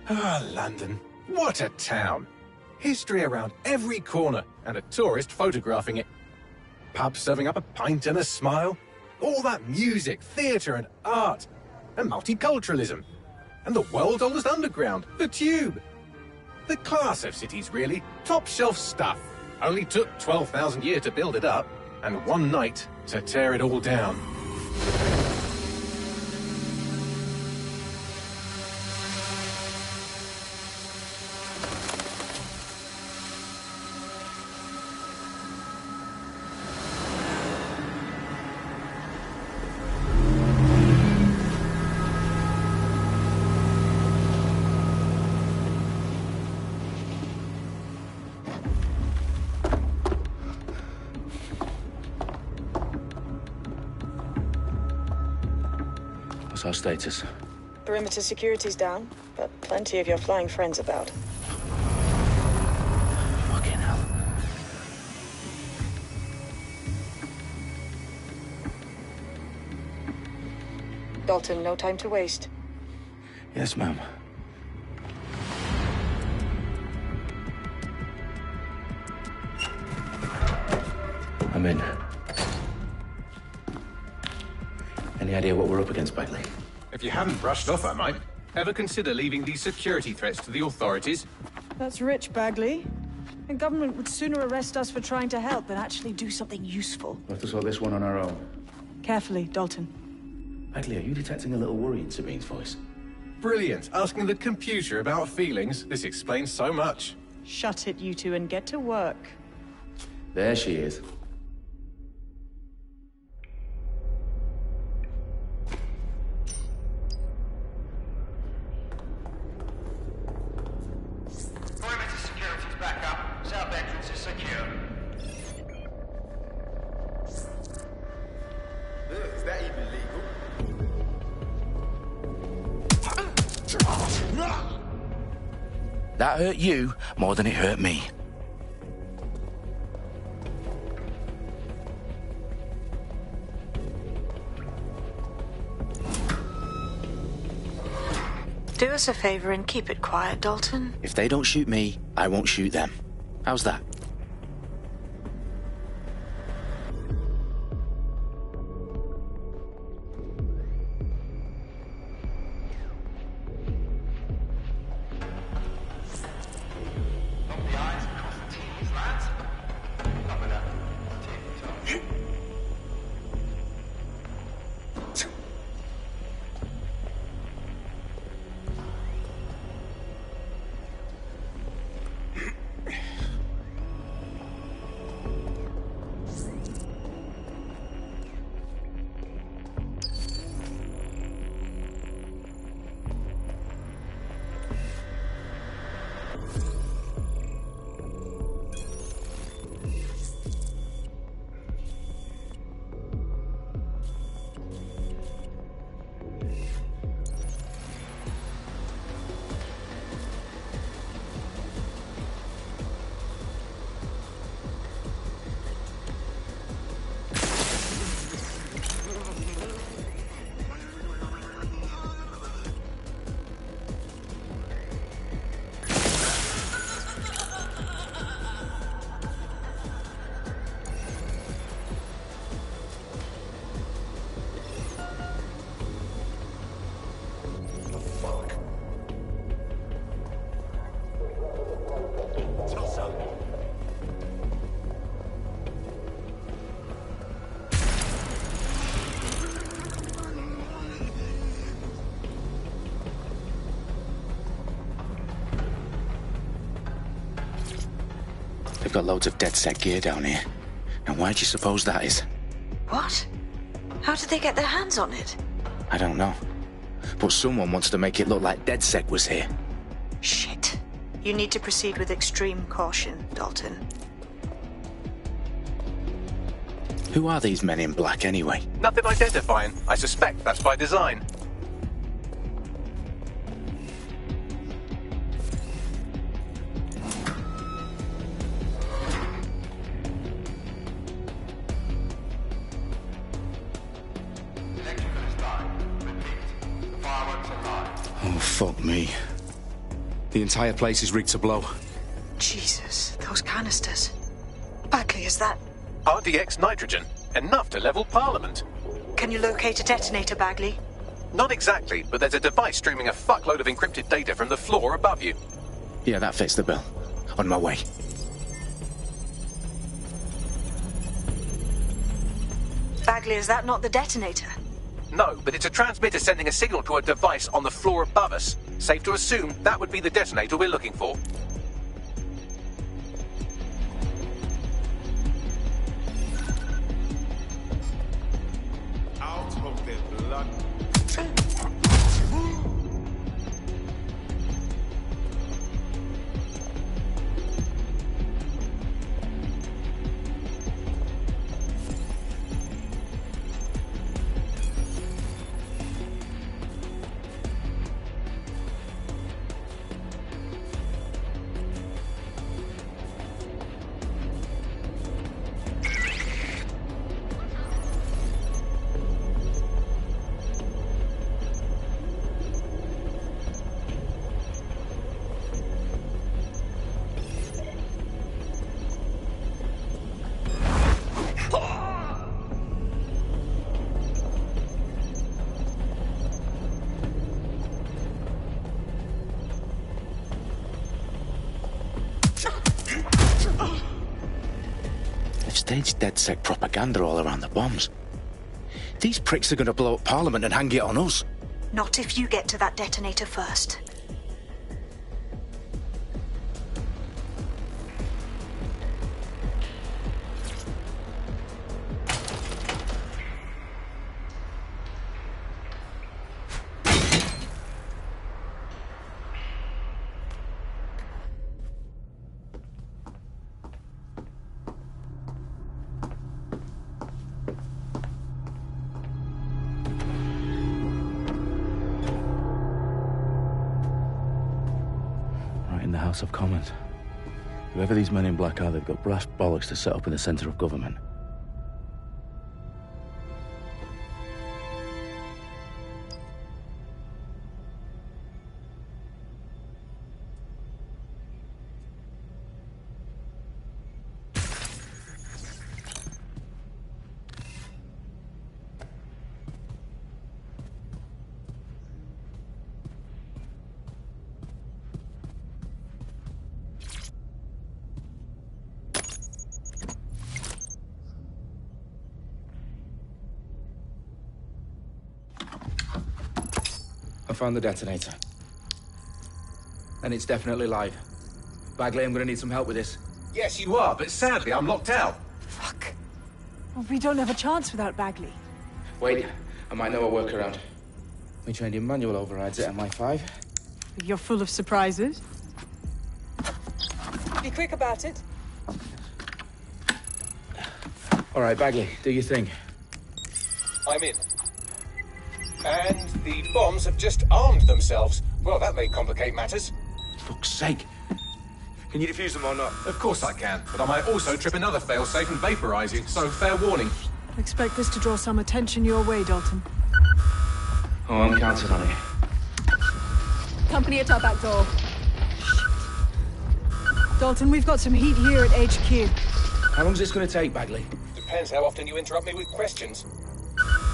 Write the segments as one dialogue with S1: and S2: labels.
S1: Ah, London. What a town. History around every corner, and a tourist photographing it. Pubs serving up a pint and a smile. All that music, theatre and art. And multiculturalism. And the world's oldest underground, the Tube. The class of cities, really. Top shelf stuff. Only took 12,000 years to build it up, and one night to tear it all down.
S2: What's our status?
S3: Perimeter security's down, but plenty of your flying friends about.
S2: Fucking hell.
S3: Dalton, no time to waste.
S2: Yes, ma'am. I'm in. Any idea what we're up against, Bagley?
S1: If you haven't brushed off, I might. Ever consider leaving these security threats to the authorities?
S3: That's rich, Bagley. The government would sooner arrest us for trying to help than actually do something useful.
S2: We'll have to sort this one on our own.
S3: Carefully, Dalton.
S2: Bagley, are you detecting a little worry in Sabine's voice?
S1: Brilliant. Asking the computer about feelings. This explains so much.
S3: Shut it, you two, and get to work.
S2: There she is.
S4: Perimeter security's back up. South entrance is secure.
S5: Is that even legal?
S2: That hurt you more than it hurt me.
S3: Do us a favor and keep it quiet, Dalton.
S2: If they don't shoot me, I won't shoot them. How's that? They've got loads of DedSec gear down here. And why do you suppose that is?
S3: What? How did they get their hands on it?
S2: I don't know. But someone wants to make it look like DedSec was here.
S3: Shit. You need to proceed with extreme caution, Dalton.
S2: Who are these men in black anyway?
S1: Nothing identifying. I suspect that's by design.
S2: Oh, fuck me. The entire place is rigged to blow.
S3: Jesus, those canisters. Bagley, is that...
S1: RDX nitrogen. Enough to level Parliament.
S3: Can you locate a detonator, Bagley?
S1: Not exactly, but there's a device streaming a fuckload of encrypted data from the floor above you.
S2: Yeah, that fits the bill. On my way.
S3: Bagley, is that not the detonator?
S1: No, but it's a transmitter sending a signal to a device on the floor above us. Safe to assume that would be the detonator we're looking for.
S5: Out of the blood.
S2: Staged DedSec propaganda all around the bombs. These pricks are going to blow up Parliament and hang it on us.
S3: Not if you get to that detonator first.
S2: House of Commons. Whoever these men in black are, they've got brass bollocks to set up in the centre of government.
S5: I found the detonator. And it's definitely live. Bagley, I'm gonna need some help with this.
S1: Yes, you are, but sadly, I'm locked out.
S3: Fuck. Well, we don't have a chance without Bagley.
S5: Wait, I might know a workaround. We trained in manual overrides at MI5.
S3: You're full of surprises. Be quick about it.
S5: All right, Bagley, do your thing.
S1: I'm in. And the bombs have just armed themselves. Well, that may complicate matters.
S5: Fuck's sake. Can you defuse them or not?
S1: Of course I can, but I might also trip another failsafe and vaporize you, so fair warning.
S3: Expect this to draw some attention your way, Dalton.
S5: Oh, I'm counting on it.
S6: Company at our back door.
S3: Dalton, we've got some heat here at HQ.
S5: How long's this gonna take, Bagley?
S1: Depends how often you interrupt me with questions.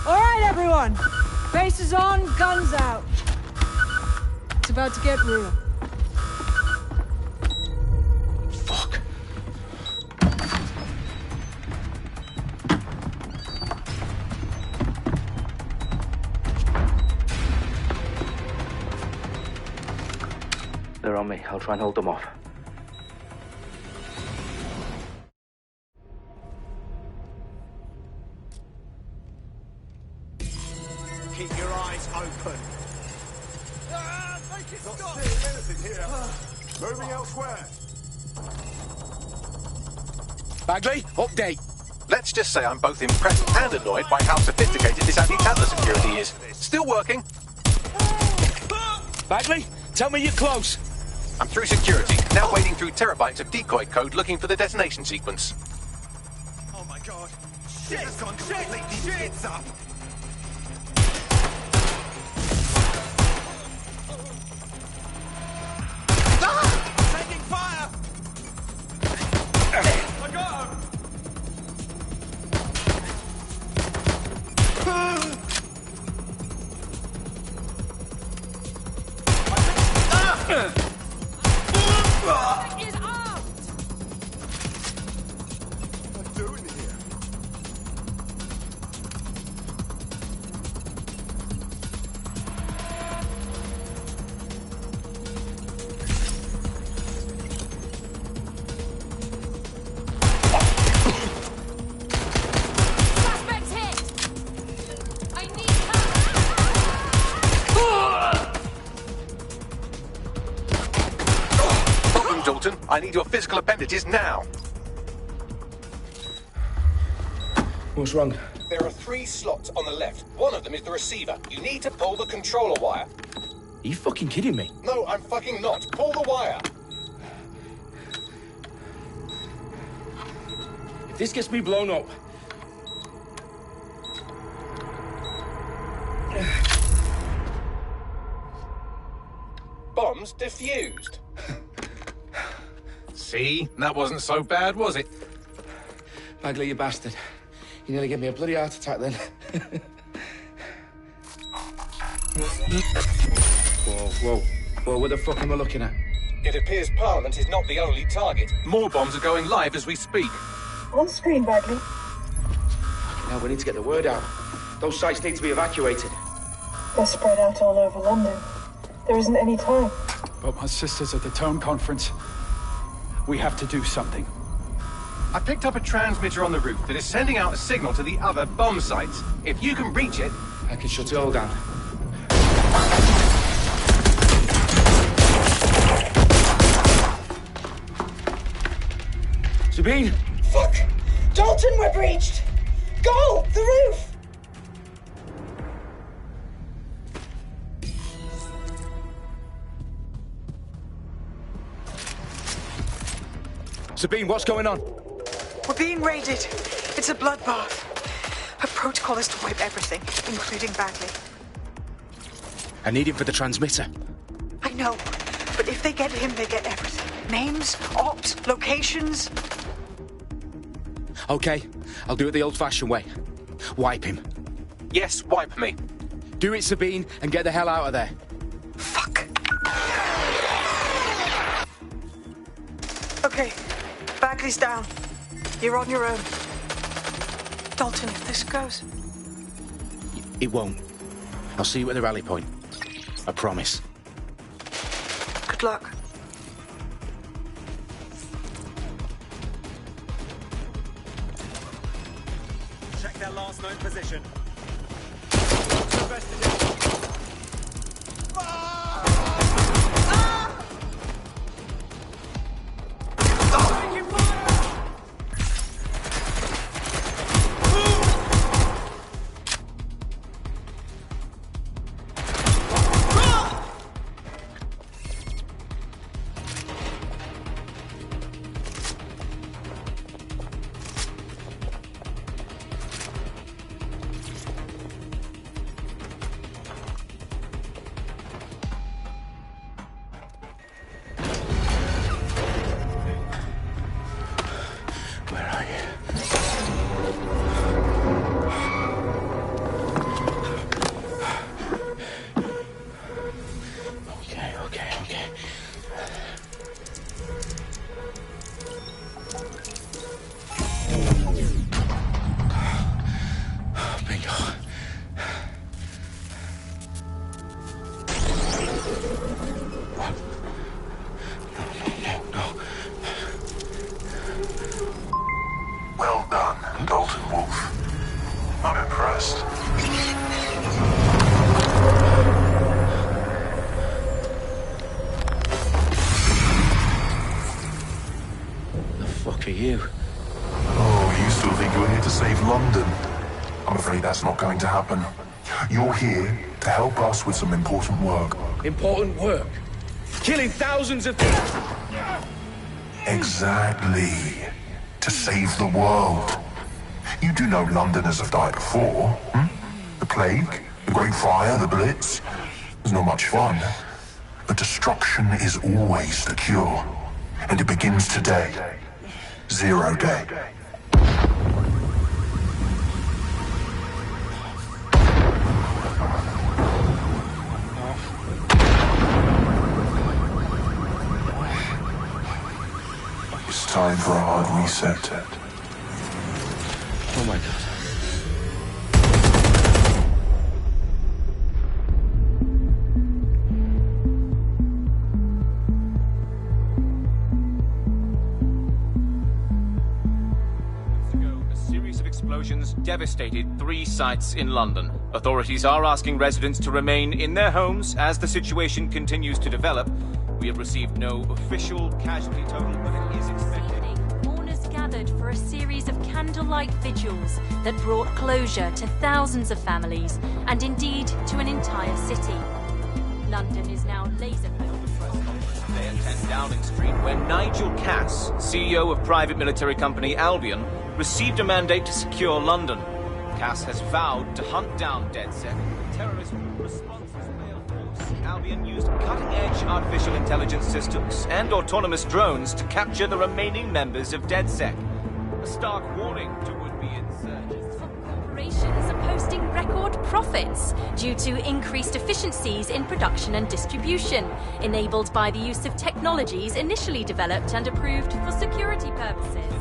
S3: All right, everyone. Faces on, guns out. It's about to get real.
S5: Fuck. They're on me. I'll try and hold them off.
S7: Keep your eyes open. Make it stop. Not seeing anything here. Moving elsewhere.
S2: Bagley, update.
S1: Let's just say I'm both impressed and annoyed by how sophisticated this anti-Tatler security is. Still working.
S2: Bagley, tell me you're close.
S1: I'm through security, now wading through terabytes of decoy code looking for the detonation sequence.
S7: Oh my god. Shit has gone completely shit up. Taking fire! I got him!
S6: Is armed!
S7: What am I doing here?
S6: Suspect hit! I need help!
S1: Problem, Dalton. I need your physical appendages now.
S5: What's wrong?
S1: There are 3 slots on the left. One of them is the receiver. You need to pull the controller wire.
S5: Are you fucking kidding me?
S1: No, I'm fucking not. Pull the wire.
S5: If this gets me blown up...
S1: Bombs defused. See? That wasn't so bad, was it?
S5: Bagley, you bastard. You nearly gave me a bloody heart attack then. Whoa, what the fuck am I looking at?
S1: It appears Parliament is not the only target. More bombs are going live as we speak.
S3: On screen, Bagley.
S5: Now we need to get the word out. Those sites need to be evacuated.
S8: They're spread out all over London. There isn't any time.
S9: But my sister's at the town conference. We have to do something.
S1: I picked up a transmitter on the roof that is sending out a signal to the other bomb sites. If you can reach it...
S5: I can shut it all down. Sabine!
S8: Fuck! Dalton, we're breached! Go! The roof!
S2: Sabine, what's going on?
S10: We're being raided. It's a bloodbath. Her protocol is to wipe everything, including Bagley.
S2: I need him for the transmitter.
S10: I know, but if they get him, they get everything. Names, opt, locations.
S2: Okay, I'll do it the old-fashioned way. Wipe him.
S1: Yes, wipe me.
S2: Do it, Sabine, and get the hell out of there.
S10: Fuck. Okay, Bagley's down. You're on your own. Dalton, if this goes...
S2: It won't. I'll see you at the rally point. I promise.
S10: Good luck.
S7: Check their last known position.
S11: Well done, Dalton Wolf. I'm impressed.
S2: The fuck are you?
S11: Oh, you still think you're here to save London? I'm afraid that's not going to happen. You're here to help us with some important work.
S5: Important work? Killing thousands of people?
S11: Exactly. To save the world. You do know Londoners have died before, hmm? The Plague, the Great Fire, the Blitz. It's not much fun. But destruction is always the cure. And it begins today. Zero Day. It's time for a hard reset.
S2: Oh my god.
S12: A series of explosions devastated 3 sites in London. Authorities are asking residents to remain in their homes as the situation continues to develop. We have received no official casualty total, but it is expected.
S6: Mourners gathered for a series of candlelight vigils that brought closure to thousands of families and indeed to an entire city. London is now laser-focused.
S12: Today at 10 Downing Street, when Nigel Cass, CEO of private military company Albion, received a mandate to secure London. Cass has vowed to hunt down DedSec. Terrorist responses failed force. Albion used cutting-edge artificial intelligence systems and autonomous drones to capture the remaining members of DedSec. A stark warning to would-be insurgents.
S6: Corporations are posting record profits due to increased efficiencies in production and distribution, enabled by the use of technologies initially developed and approved for security purposes.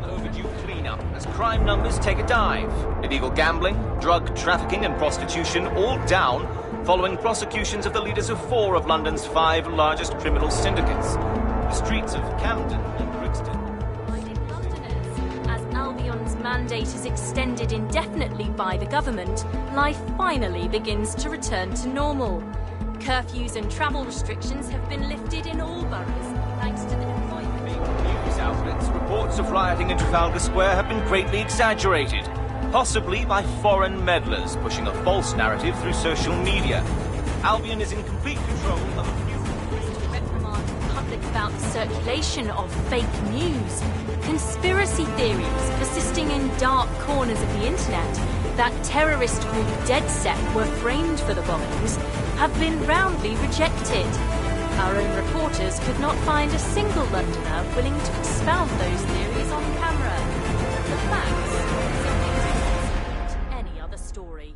S12: Overdue cleanup as crime numbers take a dive. Illegal gambling, drug trafficking and prostitution all down following prosecutions of the leaders of 4 of London's 5 largest criminal syndicates. The streets of Camden and Brixton.
S6: As Albion's mandate is extended indefinitely by the government, life finally begins to return to normal. Curfews and travel restrictions have been lifted in all boroughs, thanks to the deployment.
S12: News outlets, reports of rioting in Trafalgar Square have been greatly exaggerated, possibly by foreign meddlers pushing a false narrative througugh social media. Albion is in complete control of a few...
S6: Reprimand public about the circulation of fake news, conspiracy theories persisting in dark corners of the internet that terrorist group DedSec were framed for the bombings have been roundly rejected. Our own reporters could not find a single Londoner willing to expound those theories on camera. The facts simply support any other story.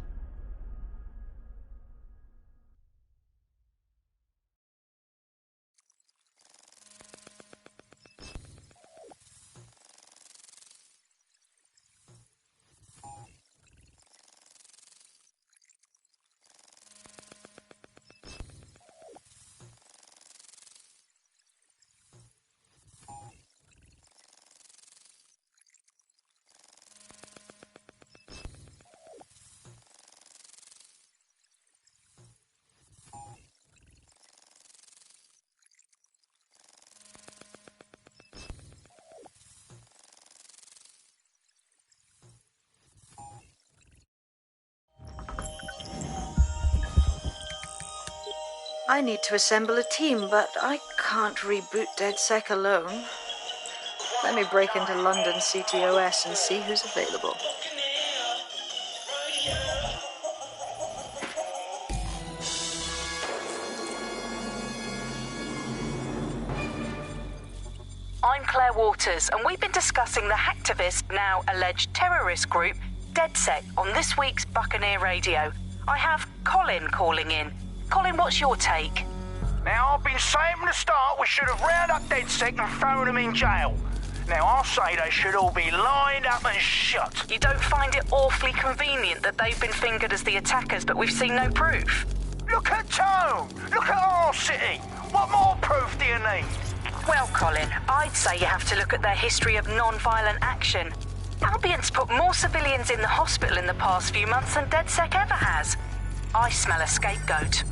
S10: I need to assemble a team, but I can't reboot DedSec alone. Let me break into London CTOS and see who's available.
S13: I'm Claire Waters, and we've been discussing the hacktivist, now alleged terrorist group, DedSec, on this week's Buccaneer Radio. I have Colin calling in. Colin, what's your take?
S14: Now, I've been saying from the start we should have rounded up DedSec and thrown them in jail. Now, I'll say they should all be lined up and shot.
S13: You don't find it awfully convenient that they've been fingered as the attackers, but we've seen no proof?
S14: Look at Tone! Look at our city! What more proof do you need?
S13: Well, Colin, I'd say you have to look at their history of non-violent action. Albion's put more civilians in the hospital in the past few months than DedSec ever has. I smell a scapegoat.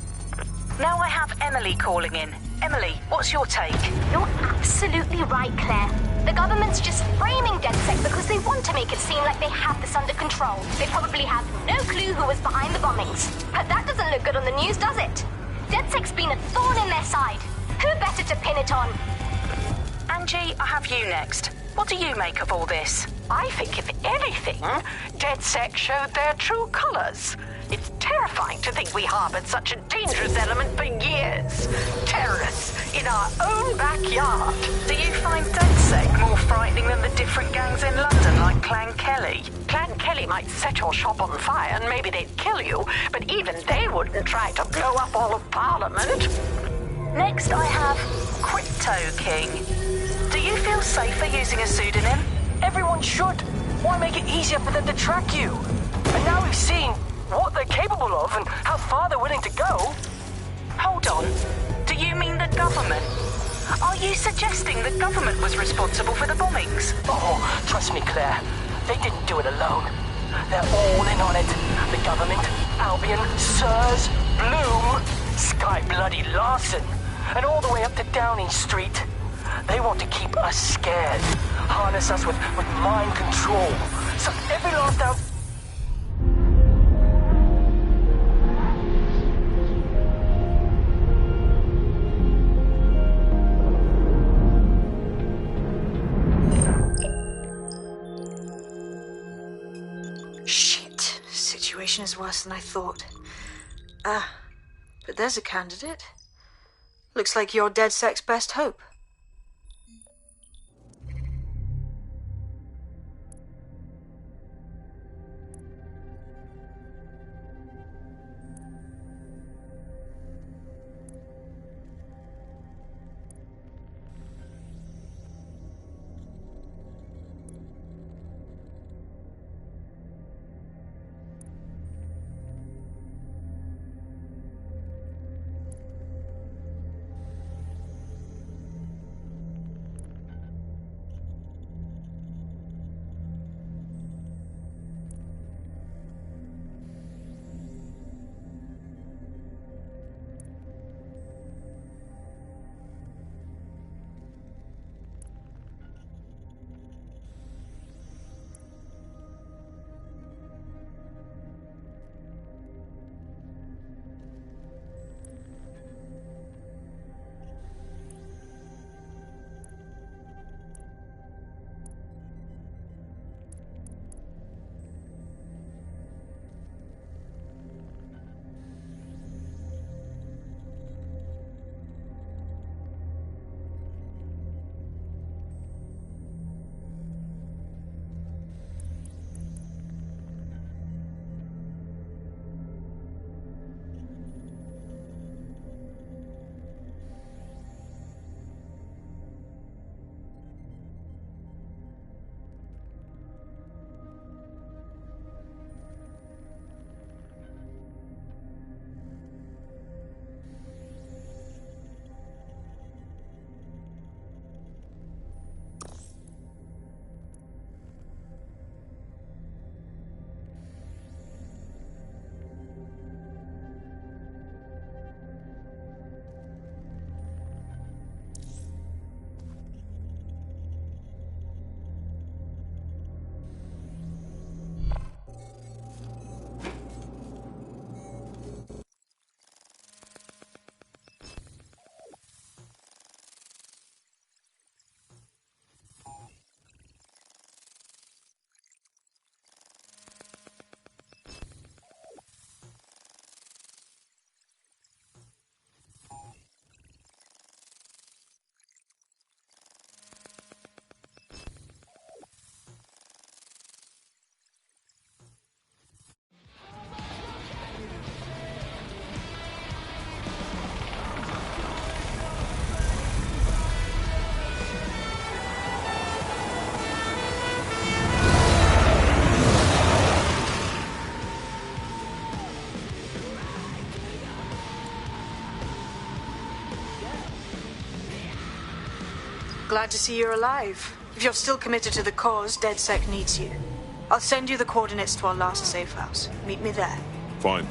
S13: Now I have Emily calling in. Emily, what's your take?
S15: You're absolutely right, Claire. The government's just framing DedSec because they want to make it seem like they have this under control. They probably have no clue who was behind the bombings. But that doesn't look good on the news, does it? DedSec's been a thorn in their side. Who better to pin it on?
S13: Angie, I have you next. What do you make of all this?
S16: I think, if anything, DedSec showed their true colors. It's terrifying to think we harbored such a dangerous element for years. Terrorists in our own backyard.
S13: Do you find DedSec more frightening than the different gangs in London, like Clan Kelly?
S16: Clan Kelly might set your shop on fire and maybe they'd kill you, but even they wouldn't try to blow up all of Parliament.
S13: Next, I have Crypto King. Do you feel safer using a pseudonym?
S17: Everyone should. Why make it easier for them to track you? And now we've seen what they're capable of and how far they're willing to go.
S13: Hold on. Do you mean the government? Are you suggesting the government was responsible for the bombings?
S17: Oh, trust me, Claire. They didn't do it alone. They're all in on it. The government, Albion, Sirs, Bloom, Sky Bloody Larson, and all the way up to Downing Street. They want to keep us scared, harness us with mind control. So every last out...
S10: Shit. Situation is worse than I thought. But there's a candidate. Looks like you're DedSec's best hope. Glad to see you're alive. If you're still committed to the cause, DedSec needs you. I'll send you the coordinates to our last safe house. Meet me there.
S11: Fine.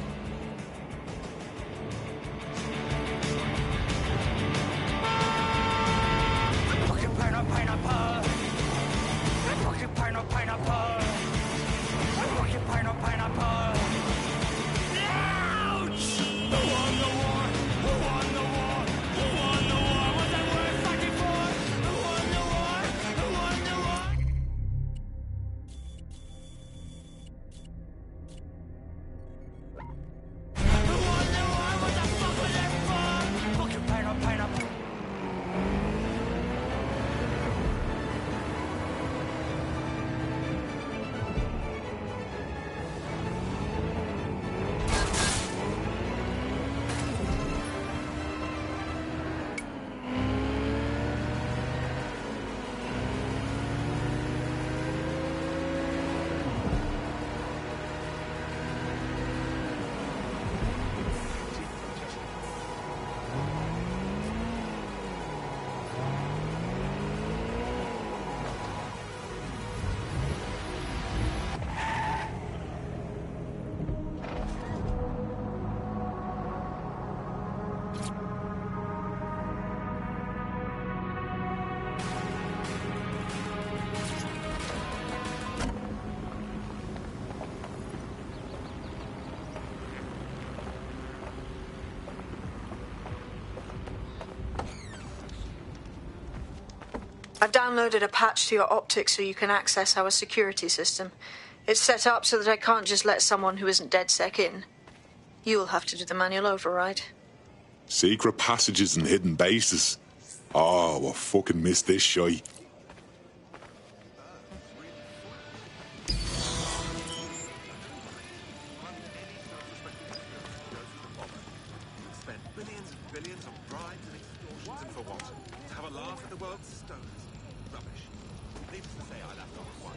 S10: I've downloaded a patch to your optics so you can access our security system. It's set up so that I can't just let someone who isn't DedSec in. You'll have to do the manual override.
S11: Secret passages and hidden bases. Oh, I fucking missed this shite.
S7: Spend billions and billions on bribes and extortions, and for what? To have a laugh at the world's stoners. Rubbish. Needless to say, I left off one.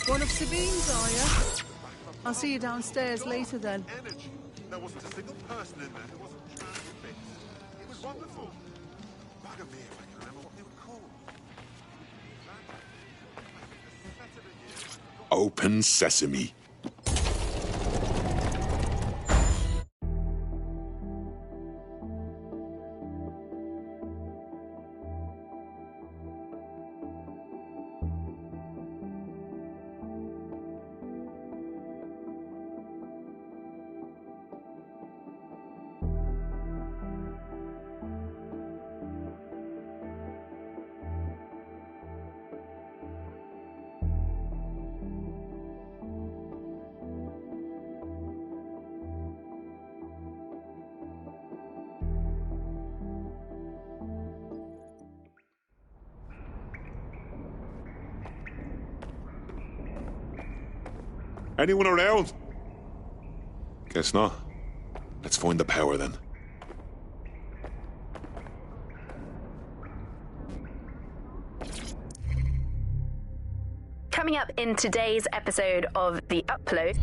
S3: One of Sabine's, are you? I'll see you downstairs later then.
S7: Energy. There wasn't a single person in there who wasn't transfixed. It was wonderful. Bugger me if I can remember what they were called.
S11: Open sesame. Anyone around? Guess not. Let's find the power then.
S18: Coming up in today's episode of The Upload.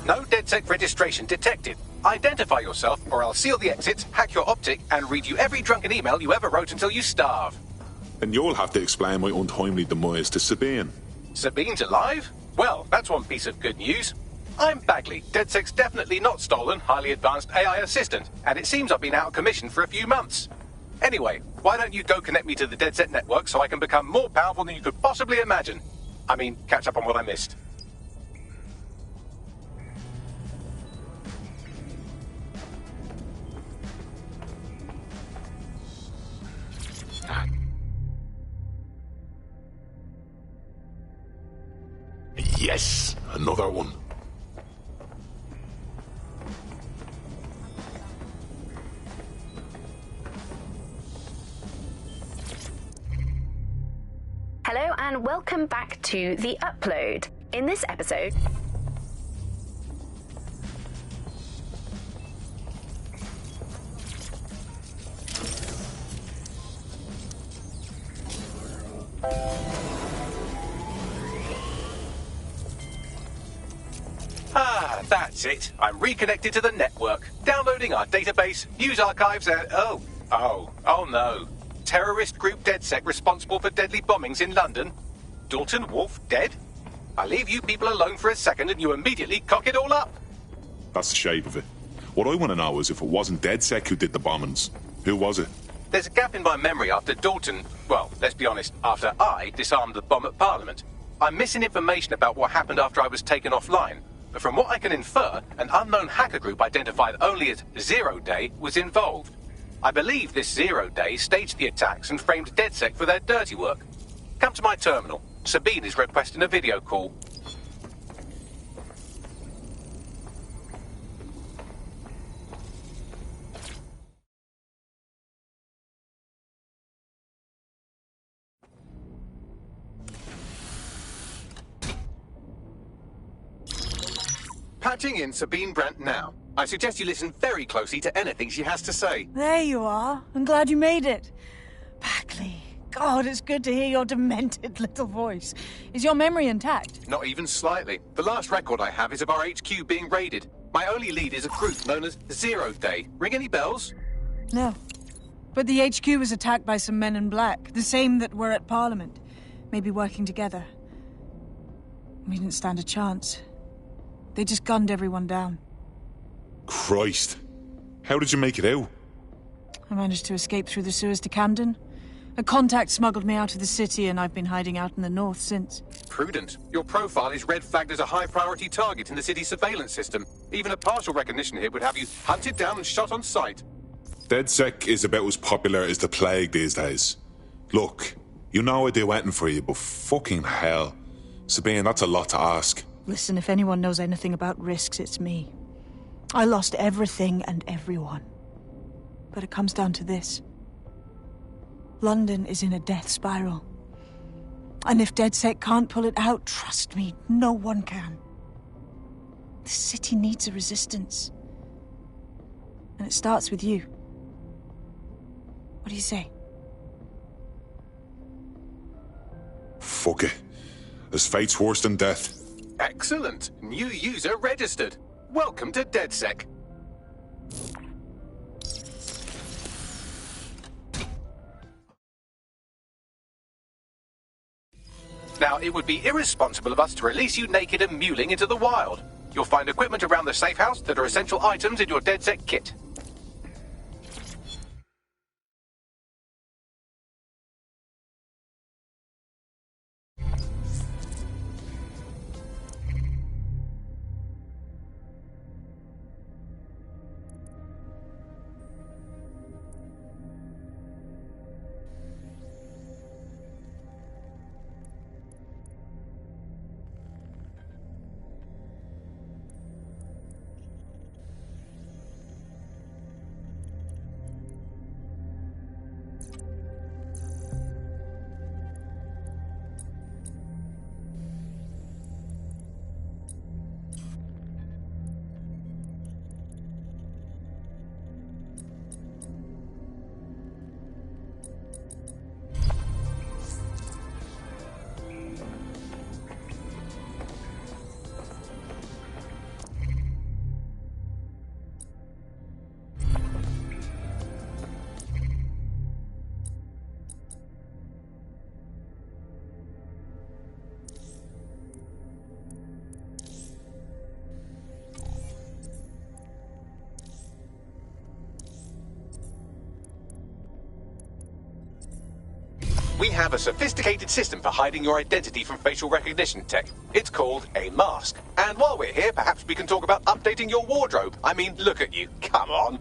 S1: No DedSec registration detected. Identify yourself, or I'll seal the exits, hack your optic, and read you every drunken email you ever wrote until you starve.
S11: And you'll have to explain my untimely demise to Sabine.
S1: Sabine's alive? Well, that's one piece of good news. I'm Bagley, DedSec's definitely not stolen, highly advanced AI assistant, and it seems I've been out of commission for a few months. Anyway, why don't you go connect me to the DedSec network so I can become more powerful than you could possibly imagine? I mean, catch up on what I missed.
S11: Yes, another one.
S18: Hello and welcome back to The Upload. In this episode...
S1: Ah, that's it. I'm reconnected to the network, downloading our database, news archives, and... Oh no. Terrorist group DedSec responsible for deadly bombings in London? Dalton Wolf dead? I leave you people alone for a second and you immediately cock it all up.
S19: That's the shape of it. What I want to know is if it wasn't DedSec who did the bombings, who was it?
S1: There's a gap in my memory after Dalton... Well, let's be honest, after I disarmed the bomb at Parliament. I'm missing information about what happened after I was taken offline. But from what I can infer, an unknown hacker group identified only as Zero Day was involved. I believe this Zero Day staged the attacks and framed DedSec for their dirty work. Come to my terminal. Sabine is requesting a video call. Patching in Sabine Brandt now. I suggest you listen very closely to anything she has to say.
S3: There you are. I'm glad you made it. Bagley. God, it's good to hear your demented little voice. Is your memory intact?
S1: Not even slightly. The last record I have is of our HQ being raided. My only lead is a group known as Zero Day. Ring any bells?
S3: No. But the HQ was attacked by some men in black, the same that were at Parliament. Maybe working together. We didn't stand a chance. They just gunned everyone down.
S19: Christ. How did you make it out?
S3: I managed to escape through the sewers to Camden. A contact smuggled me out of the city, and I've been hiding out in the north since.
S1: Prudent. Your profile is red flagged as a high-priority target in the city's surveillance system. Even a partial recognition here would have you hunted down and shot on sight.
S19: DedSec is about as popular as the plague these days. Look, you know I do anything for you, but fucking hell. Sabine, that's a lot to ask.
S3: Listen, if anyone knows anything about risks, it's me. I lost everything and everyone. But it comes down to this. London is in a death spiral. And if DedSec can't pull it out, trust me, no one can. The city needs a resistance. And it starts with you. What do you say?
S19: Fuck it. As fate's worse than death.
S1: Excellent. New user registered. Welcome to DedSec. Now, it would be irresponsible of us to release you naked and mewling into the wild. You'll find equipment around the safe house that are essential items in your DedSec kit. We have a sophisticated system for hiding your identity from facial recognition tech. It's called a mask. And while we're here, perhaps we can talk about updating your wardrobe. I mean, look at you. Come on.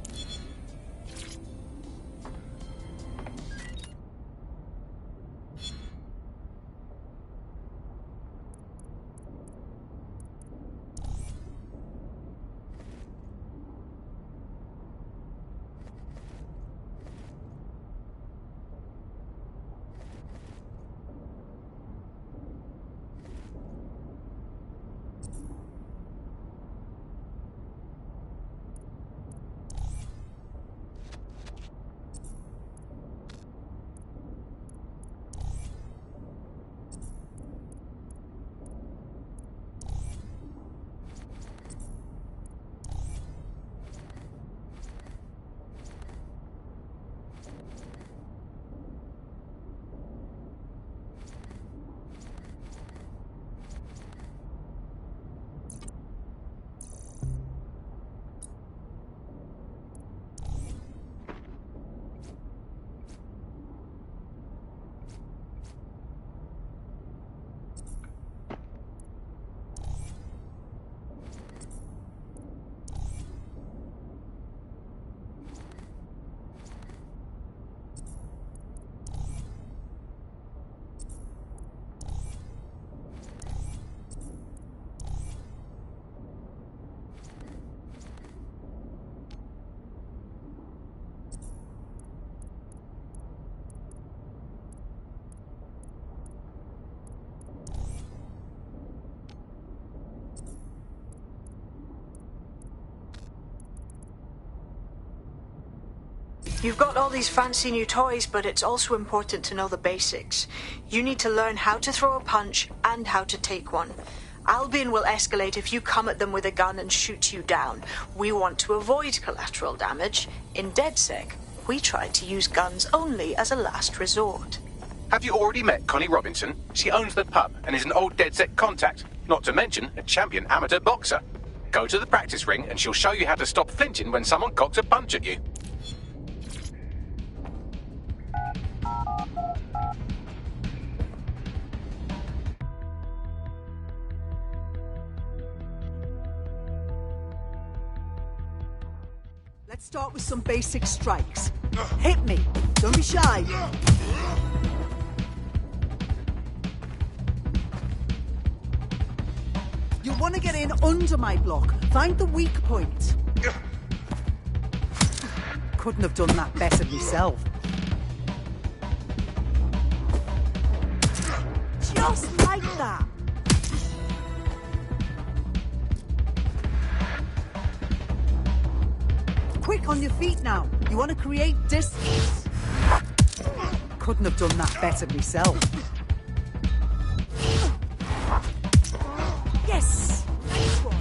S10: You've got all these fancy new toys, but it's also important to know the basics. You need to learn how to throw a punch and how to take one. Albion will escalate if you come at them with a gun and shoot you down. We want to avoid collateral damage. In DedSec, we try to use guns only as a last resort.
S1: Have you already met Connie Robinson? She owns the pub and is an old DedSec contact, not to mention a champion amateur boxer. Go to the practice ring and she'll show you how to stop flinching when someone cocks a punch at you.
S20: Let's start with some basic strikes. Hit me. Don't be shy. You want to get in under my block. Find the weak point. Couldn't have done that better myself. Just like that. Quick on your feet now. You want to create distance. Couldn't have done that better myself. Yes! Nice one.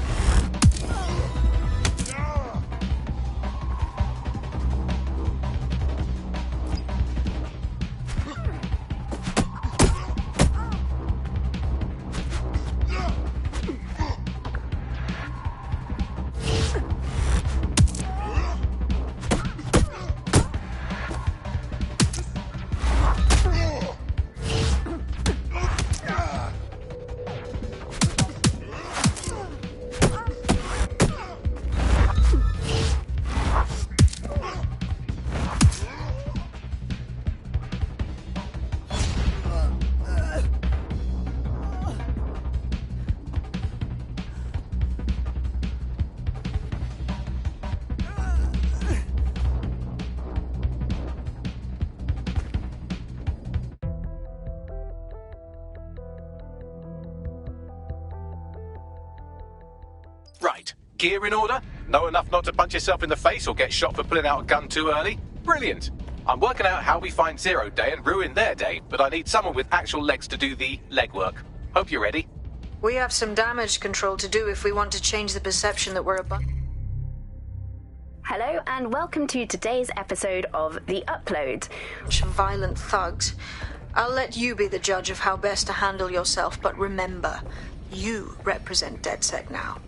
S1: Right. Gear in order? Know enough not to punch yourself in the face or get shot for pulling out a gun too early? Brilliant. I'm working out how we find Zero Day and ruin their day, but I need someone with actual legs to do the legwork. Hope you're ready.
S10: We have some damage control to do if we want to change the perception that we're a bunch.
S18: Hello and welcome to today's episode of The Upload.
S10: Some violent thugs. I'll let you be the judge of how best to handle yourself, but remember, you represent DedSec now.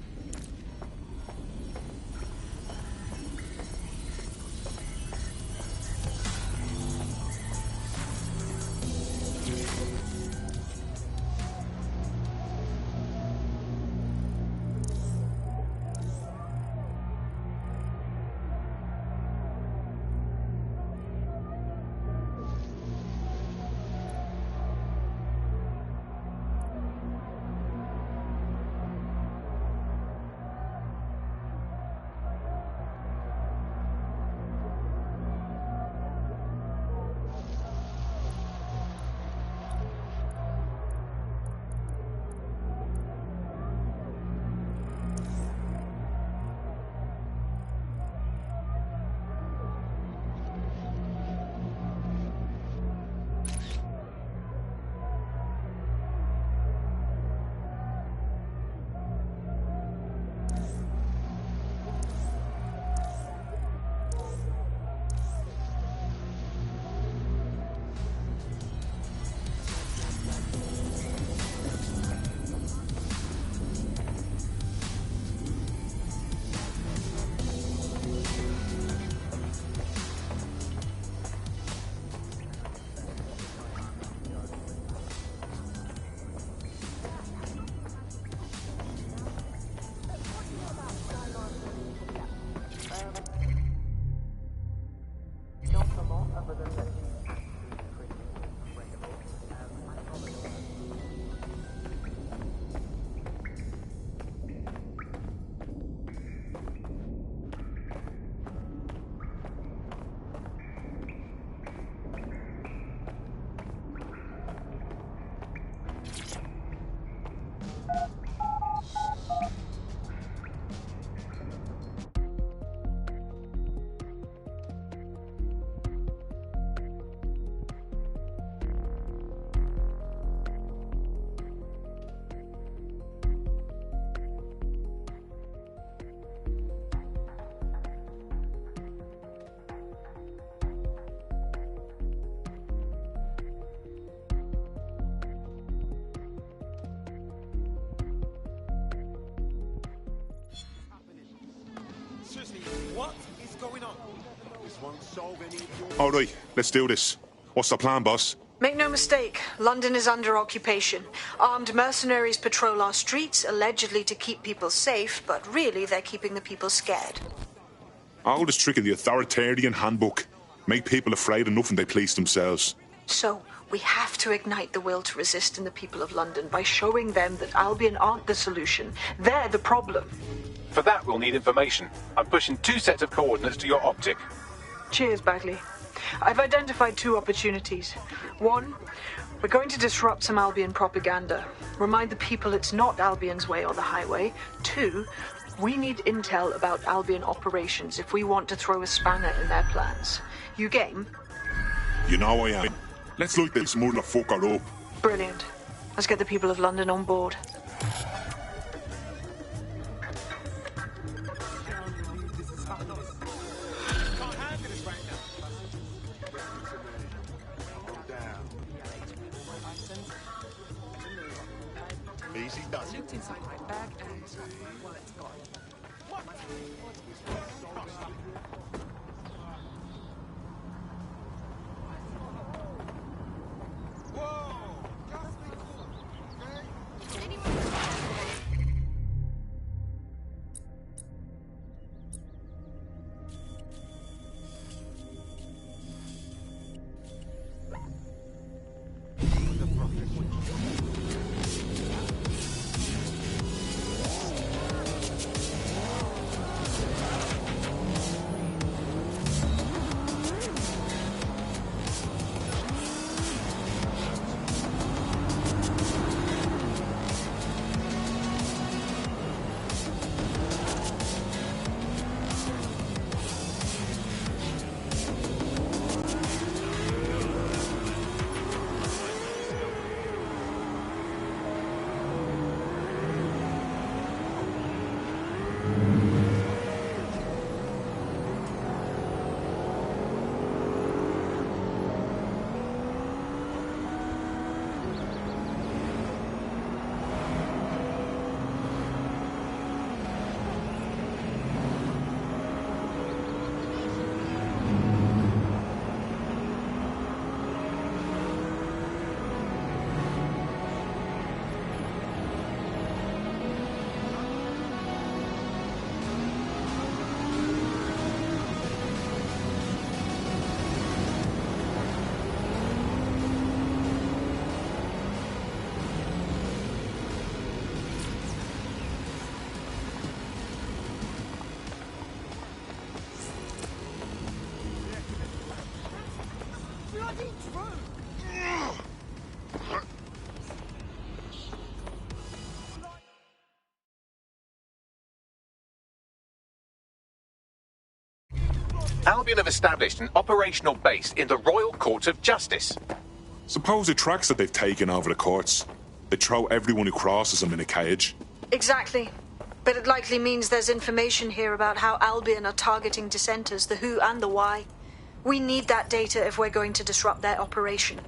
S19: All right, let's do this. What's the plan, boss?
S10: Make no mistake, London is under occupation. Armed mercenaries patrol our streets, allegedly to keep people safe, but really they're keeping the people scared.
S19: Oldest trick in the authoritarian handbook. Make people afraid enough and they police themselves.
S10: So, we have to ignite the will to resist in the people of London by showing them that Albion aren't the solution. They're the problem.
S1: For that, we'll need information. I'm pushing 2 sets of coordinates to your optic.
S10: Cheers, Bagley. I've identified 2 opportunities. 1, we're going to disrupt some Albion propaganda. Remind the people it's not Albion's way or the highway. 2, we need intel about Albion operations if we want to throw a spanner in their plans. You game?
S19: You know I am. Let's light this motherfucker up.
S10: Brilliant. Let's get the people of London on board.
S7: Easy does it.
S20: Inside my bag and well, it's gone.
S1: Albion have established an operational base in the Royal Court of Justice.
S19: Suppose the tracks that they've taken over the courts. They throw everyone who crosses them in a cage.
S10: Exactly. But it likely means there's information here about how Albion are targeting dissenters, the who and the why. We need that data if we're going to disrupt their operation.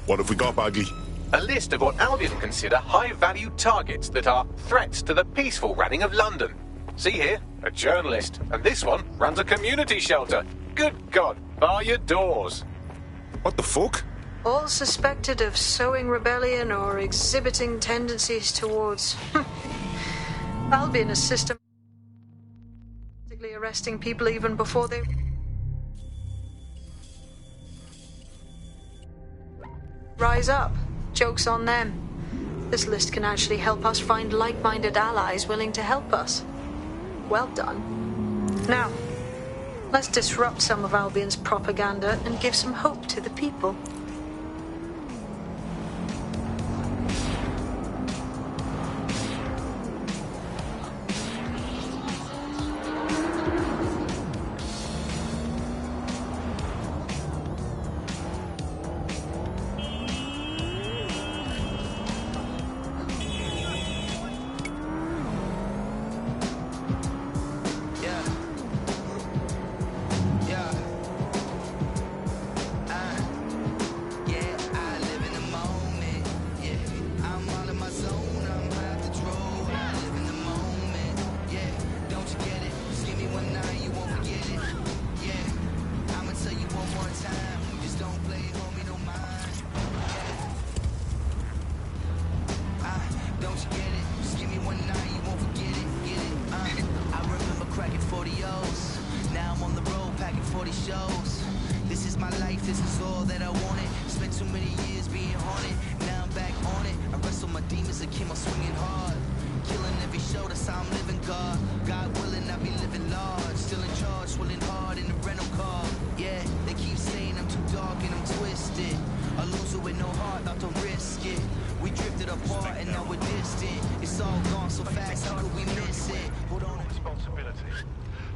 S19: What have we got, Bagley?
S1: A list of what Albion consider high-value targets that are threats to the peaceful running of London. See here, a journalist, and this one runs a community shelter. Good God, bar your doors.
S19: What the fuck?
S10: All suspected of sowing rebellion or exhibiting tendencies towards Albion is systematically arresting people even before they rise up. Joke's on them. This list can actually help us find like-minded allies willing to help us. Well done. Now, let's disrupt some of Albion's propaganda and give some hope to the people.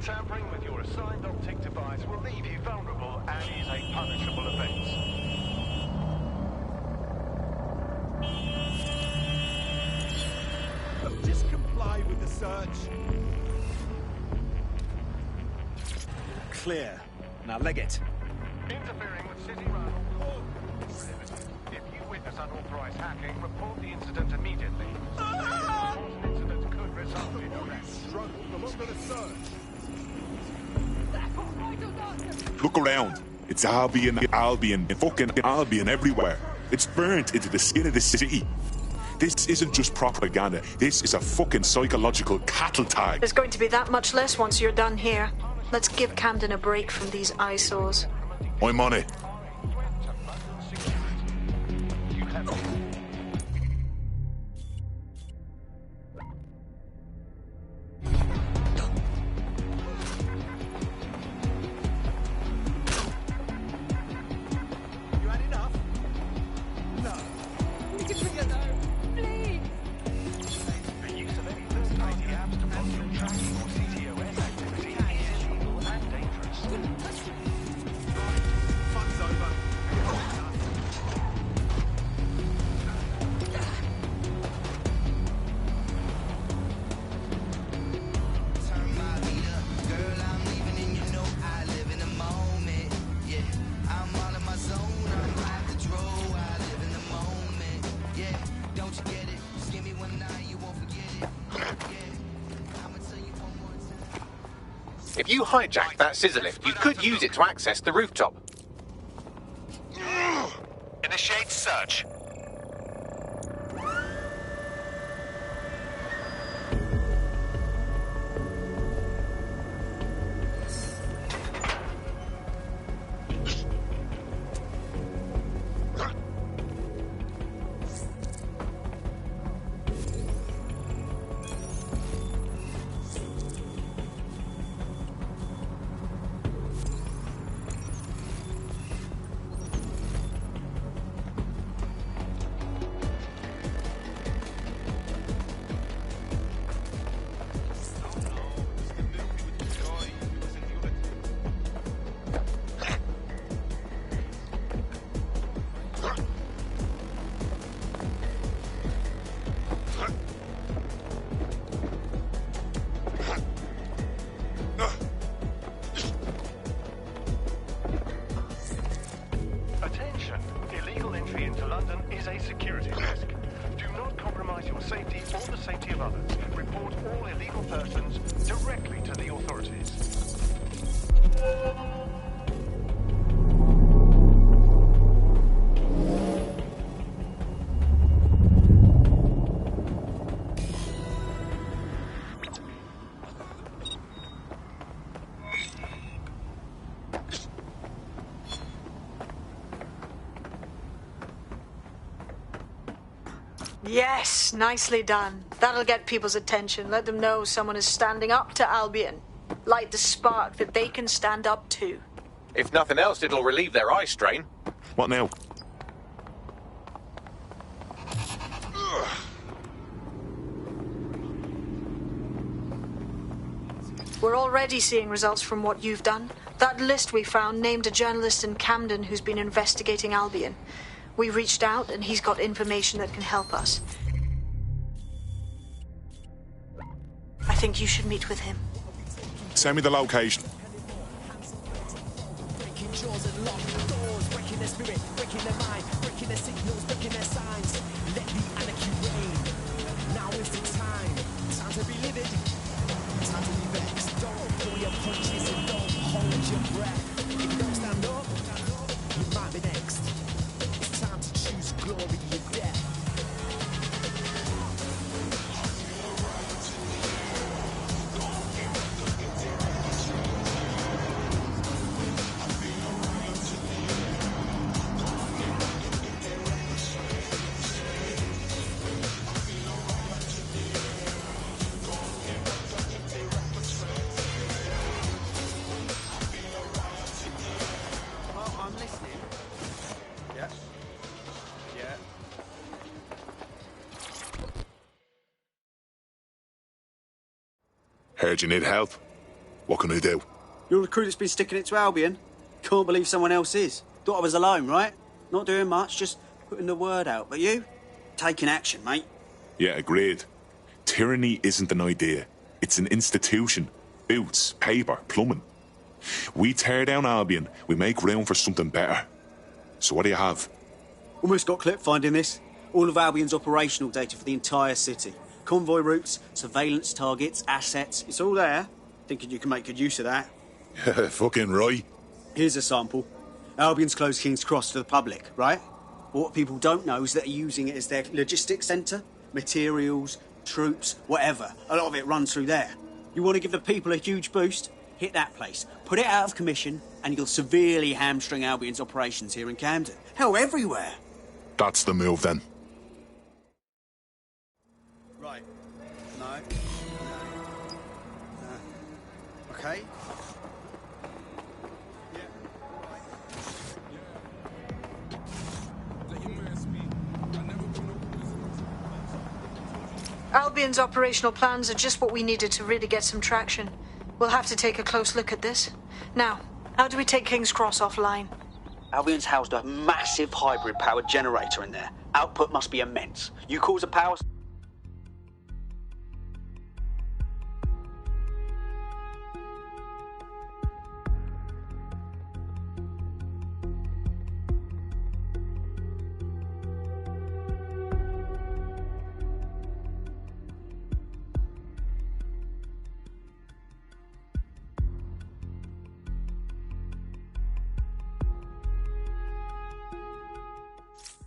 S7: Tampering with your assigned optic device will leave you vulnerable and is a punishable offence. Just comply with the search.
S9: Clear. Now leg it.
S7: Interfering with city run. If you witness unauthorized hacking, report the incident immediately. An incident could result in arrest. Struggle along with the search.
S19: Look around. It's Albion, fucking Albion everywhere. It's burnt into the skin of the city. This isn't just propaganda. This is a fucking psychological cattle tag.
S10: There's going to be that much less once you're done here. Let's give Camden a break from these eyesores.
S19: I'm on it.
S1: If you hijack that scissor lift, you could use it to access the rooftop.
S7: Initiate search. directly to the authorities.
S10: Yes, nicely done. That'll get people's attention. Let them know someone is standing up to Albion. Light the spark that they can stand up to.
S1: If nothing else, it'll relieve their eye strain.
S19: What now?
S10: We're already seeing results from what you've done. That list we found named a journalist in Camden who's been investigating Albion. We reached out, and he's got information that can help us. I think you should meet with him.
S19: Send me the location.
S21: Breaking jaws and locked doors, breaking their spirit, breaking their mind, breaking their signals, breaking their signs. Let the anarchy reign. Now is the time. Time to be livid. Time to be vexed. Don't pull your punches and don't hold your breath. If you don't stand up, you might be next. It's time to choose glory or death.
S19: Heard you need help. What can I do?
S22: You're a recruit that's been sticking it to Albion. Can't believe someone else is. Thought I was alone, right? Not doing much, just putting the word out. But you? Taking action, mate.
S19: Yeah, agreed. Tyranny isn't an idea. It's an institution. Boots, paper, plumbing. We tear down Albion, we make room for something better. So what do you have?
S22: Almost got clipped finding this. All of Albion's operational data for the entire city. Convoy routes, surveillance targets, assets. It's all there. Thinking you can make good use of that.
S19: Fucking right.
S22: Here's a sample. Albion's closed King's Cross to the public, right? But what people don't know is that they're using it as their logistics centre. Materials, troops, whatever. A lot of it runs through there. You want to give the people a huge boost? Hit that place. Put it out of commission, and you'll severely hamstring Albion's operations here in Camden. Hell, everywhere.
S19: That's the move, then.
S22: Right. No. Okay.
S10: Albion's operational plans are just what we needed to really get some traction. We'll have to take a close look at this. Now, how do we take King's Cross offline?
S22: Albion's housed a massive hybrid-powered generator in there. Output must be immense. You cause a power...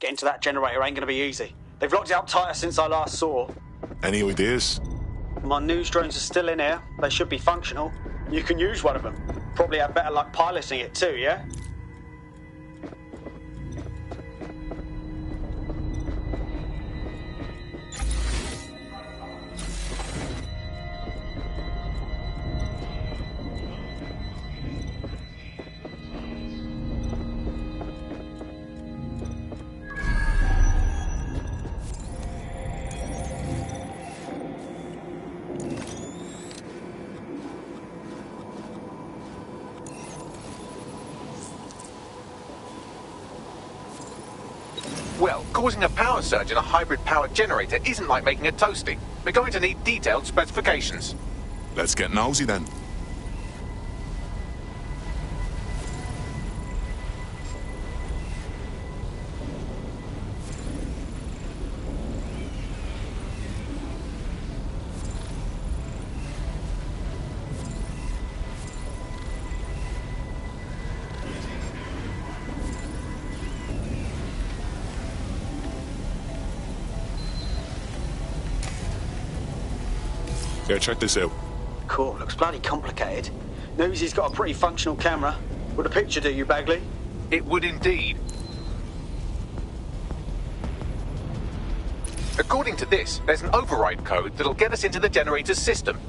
S22: Getting to that generator ain't going to be easy. They've locked it up tighter since I last saw.
S19: Any ideas?
S22: My news drones are still in here. They should be functional. You can use one of them. Probably have better luck piloting it too, yeah?
S1: Well, causing a power surge in a hybrid-powered generator isn't like making a toasty. We're going to need detailed specifications.
S19: Let's get nosy then. Here, check this out.
S22: Cool, looks bloody complicated. Newsy's got a pretty functional camera. Would a picture do you, Bagley?
S1: It would indeed. According to this, there's an override code that'll get us into the generator's system.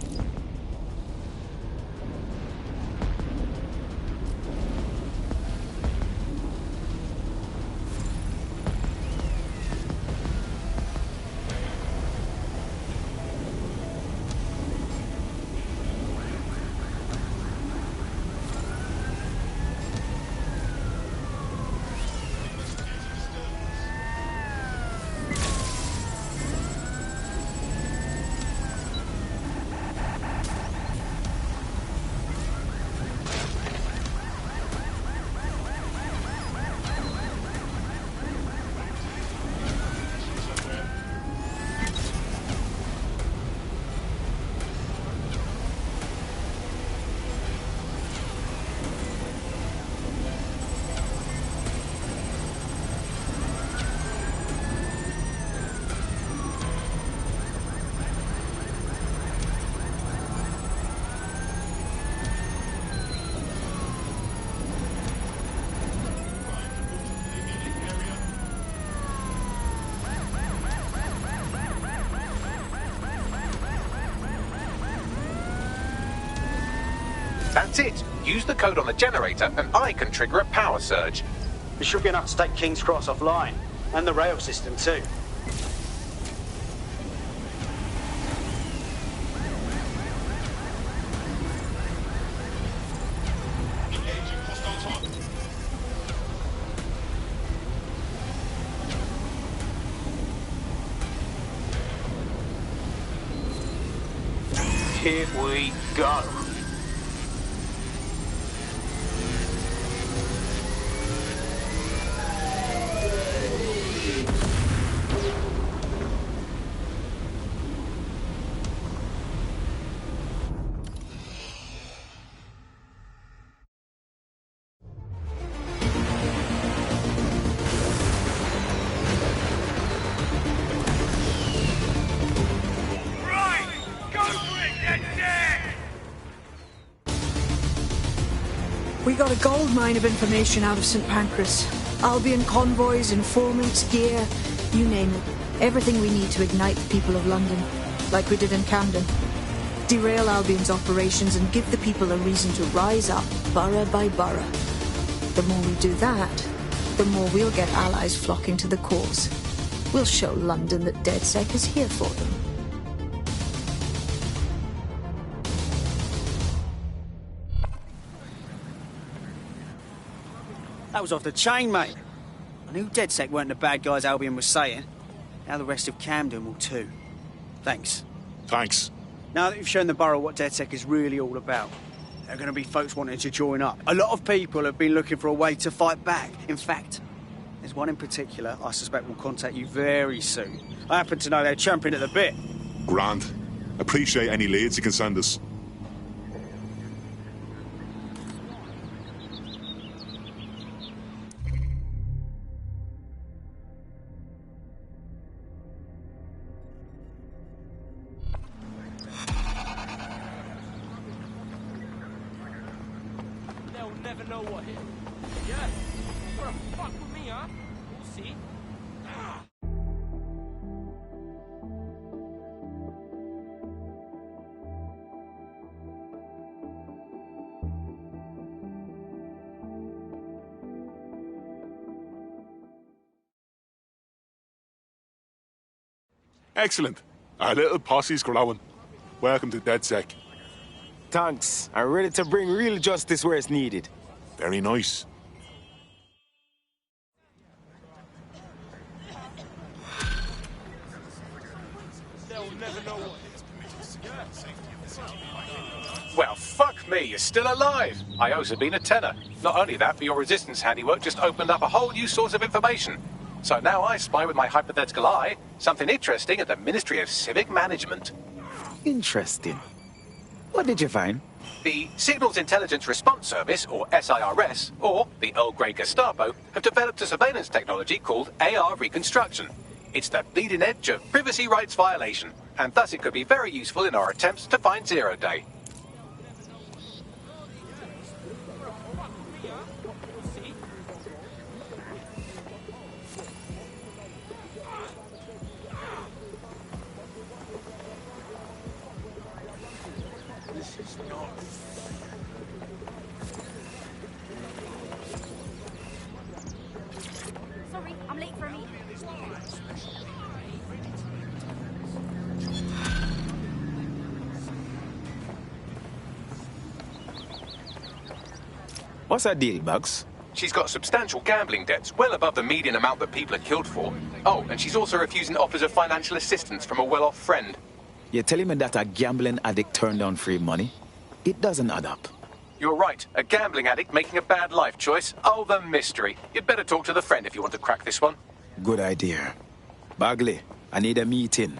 S1: That's it. Use the code on the generator and I can trigger a power surge.
S22: It should be enough to take King's Cross offline. And the rail system too.
S14: Here we go.
S3: We got a gold mine of information out of St. Pancras. Albion convoys, informants, gear, you name it. Everything we need to ignite the people of London, like we did in Camden. Derail Albion's operations and give the people a reason to rise up, borough by borough. The more we do that, the more we'll get allies flocking to the cause. We'll show London that DedSec is here for them.
S22: That was off the chain, mate. I knew DedSec weren't the bad guys Albion was saying. Now the rest of Camden will too. Thanks.
S19: Thanks.
S22: Now that you've shown the borough what DedSec is really all about, there are going to be folks wanting to join up. A lot of people have been looking for a way to fight back. In fact, there's one in particular I suspect will contact you very soon. I happen to know they're champing at the bit.
S19: Grand. Appreciate any leads you can send us.
S21: Never know what hit. Yeah. You're a fuck with me, huh? We'll see.
S19: Excellent. Our little posse's growing. Welcome to DedSec.
S4: Thanks. I'm ready to bring real justice where it's needed.
S19: Very nice.
S1: Well, fuck me, you're still alive. I owe Sabine a tenner. Not only that, but your resistance handiwork just opened up a whole new source of information. So now I spy with my hypothetical eye something interesting at the Ministry of Civic Management.
S4: Interesting. What did you find?
S1: The Signals Intelligence Response Service, or SIRS, or the Earl Grey Gestapo, have developed a surveillance technology called AR Reconstruction. It's the bleeding edge of privacy rights violation. and thus it could be very useful in our attempts to find Zero Day.
S21: This is not...
S15: Sorry, I'm late for a meeting.
S12: What's that deal, Bugs?
S1: She's got substantial gambling debts, well above the median amount that people are killed for. Oh, and she's also refusing offers of financial assistance from a well-off friend.
S12: You're telling me that a gambling addict turned down free money? It doesn't add up.
S1: You're right. A gambling addict making a bad life choice. Oh, the mystery. You'd better talk to the friend if you want to crack this one.
S12: Good idea. Bagley, I need a meeting.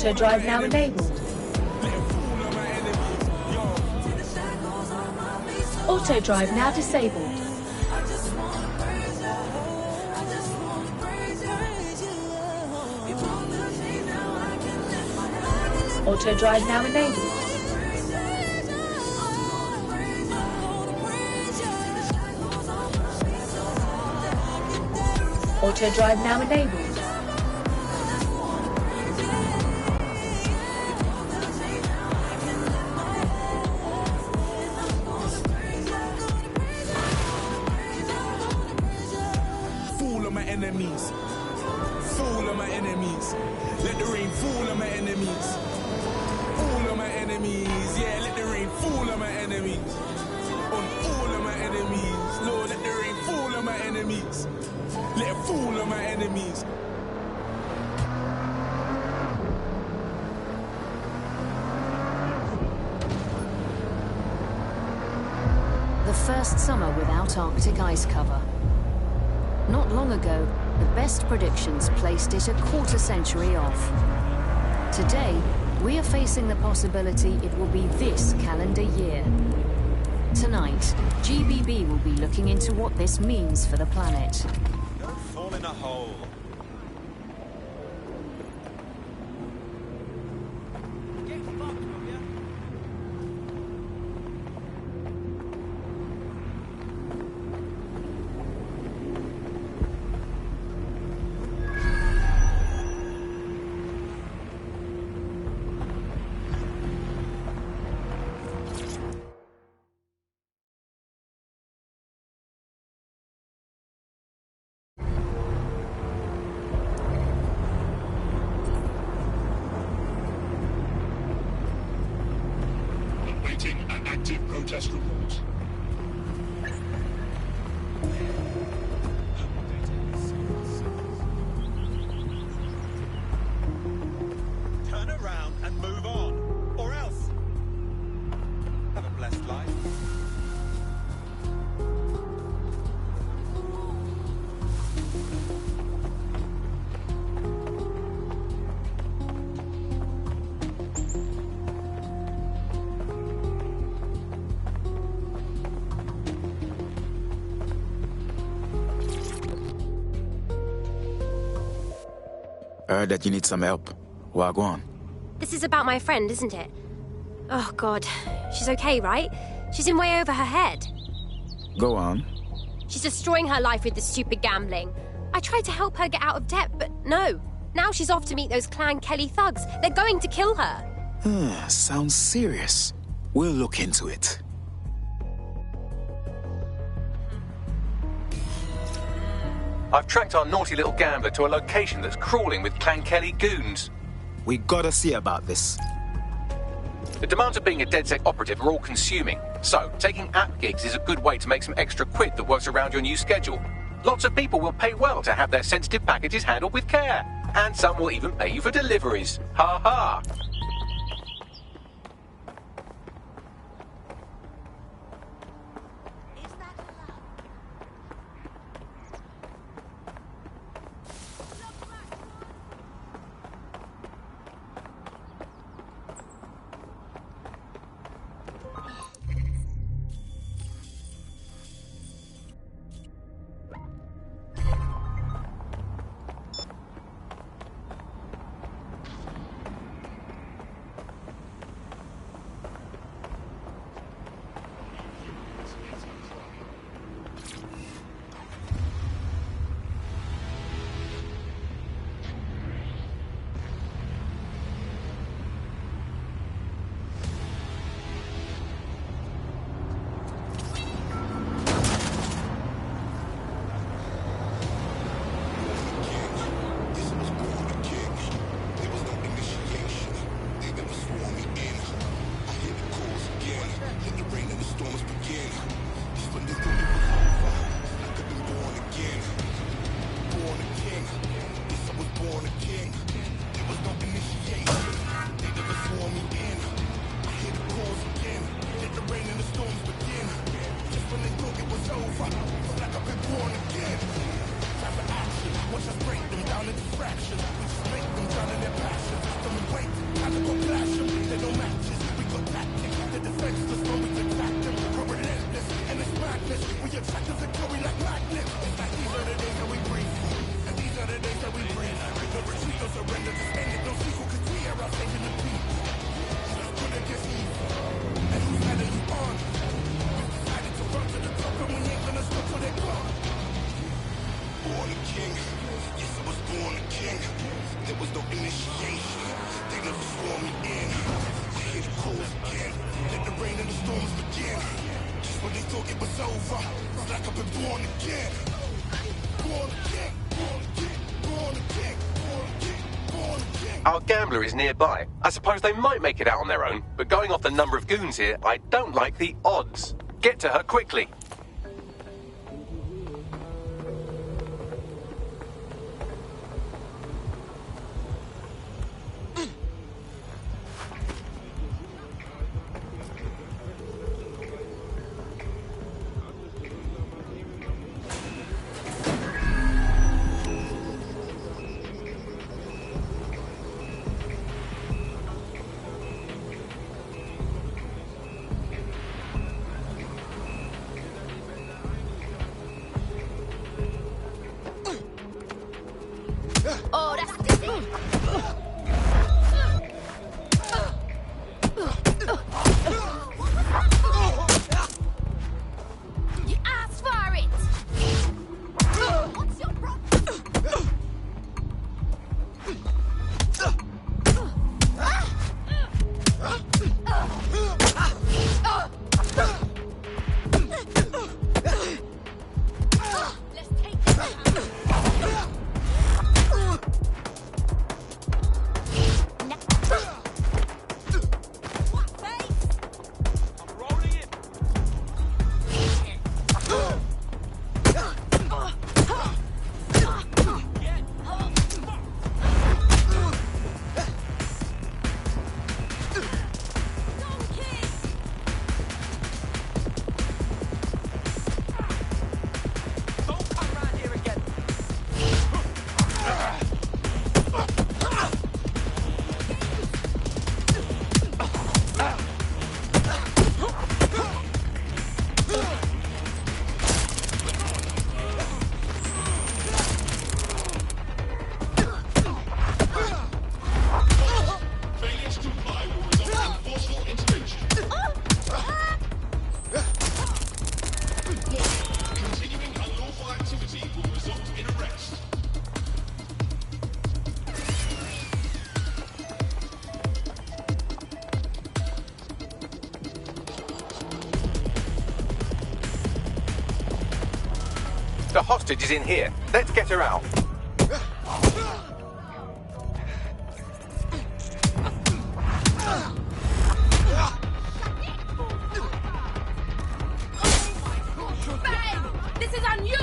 S5: Auto drive now enabled. Auto drive now disabled. Auto drive now enabled. Auto drive now enabled.
S8: First summer without Arctic ice cover. Not long ago, the best predictions placed it a quarter century off. Today, we are facing the possibility it will be this calendar year. Tonight, GBB will be looking into what this means for the planet.
S21: Don't fall in a hole.
S2: heard that you need some help. Wagwan.
S6: This is about my friend, isn't it? Oh, God. She's okay, right? She's in way over her head.
S2: Go on.
S6: She's destroying her life with this stupid gambling. I tried to help her get out of debt, but no. Now she's off to meet those Clan Kelly thugs. They're going to kill her.
S2: Sounds serious. We'll look into it.
S1: I've tracked our naughty little gambler to a location that's crawling with Clan Kelly goons.
S2: We gotta see about this.
S1: The demands of being a DedSec operative are all consuming, so taking app gigs is a good way to make some extra quid that works around your new schedule. Lots of people will pay well to have their sensitive packages handled with care, and some will even pay you for deliveries. Ha ha! Our gambler is nearby. I suppose they might make it out on their own, but going off the number of goons here, I don't like the odds. Get to her quickly. The hostage is in here. Let's get her out.
S13: Bang! This is on you!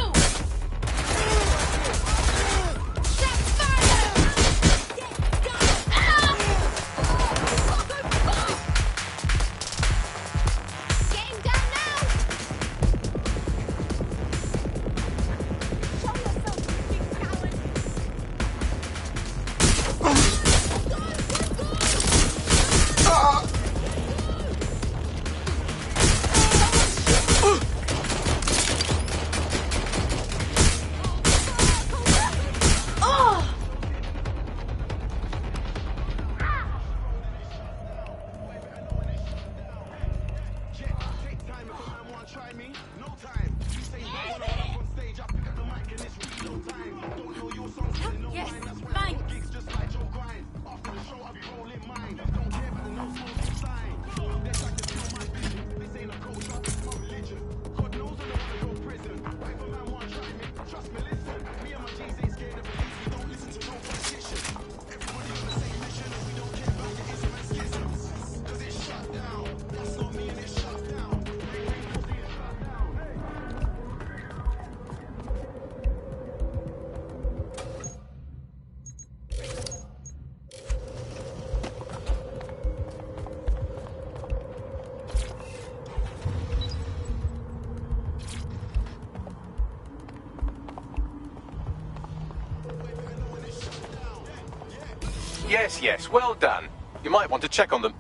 S1: Yes, well done. You might want to check on them.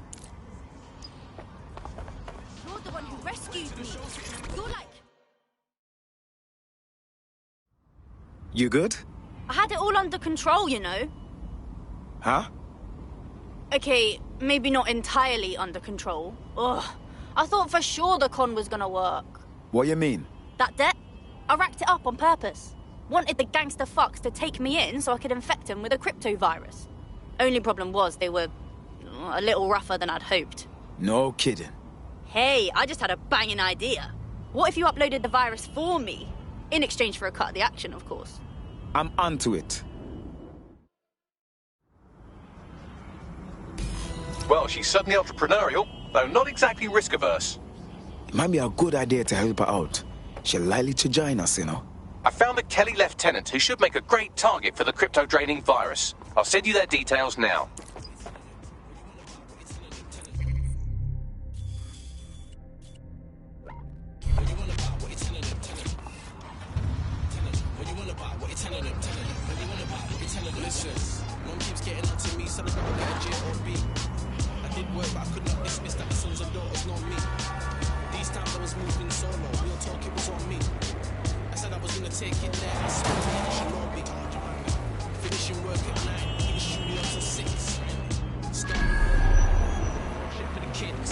S13: You're the one who rescued me. You're like...
S2: You good?
S13: I had it all under control, you know.
S2: Huh?
S13: Okay, maybe not entirely under control. Ugh. I thought for sure the con was gonna work.
S2: What you mean?
S13: That debt? I racked it up on purpose. Wanted the gangster fucks to take me in so I could infect them with a crypto virus. Only problem was they were a little rougher than I'd hoped.
S2: No kidding.
S13: Hey, I just had a banging idea. What if you uploaded the virus for me? In exchange for a cut of the action, of course.
S2: I'm onto it.
S1: Well, she's certainly entrepreneurial, though not exactly risk-averse.
S2: It might be a good idea to help her out. She's likely to join us, you know.
S1: I found the Kelly lieutenant who should make a great target for the crypto-draining virus. I'll send you their details now.
S21: Listen, mom keeps getting on to me, son of a J.O.B. I did work, but I could not dismiss that the sons and daughters, not me. These times I was moving solo, real talk, it was on me. I said I was gonna take it there, and so I should not be. Finishing work at 9, in the studio till 6. Start shit for the kids.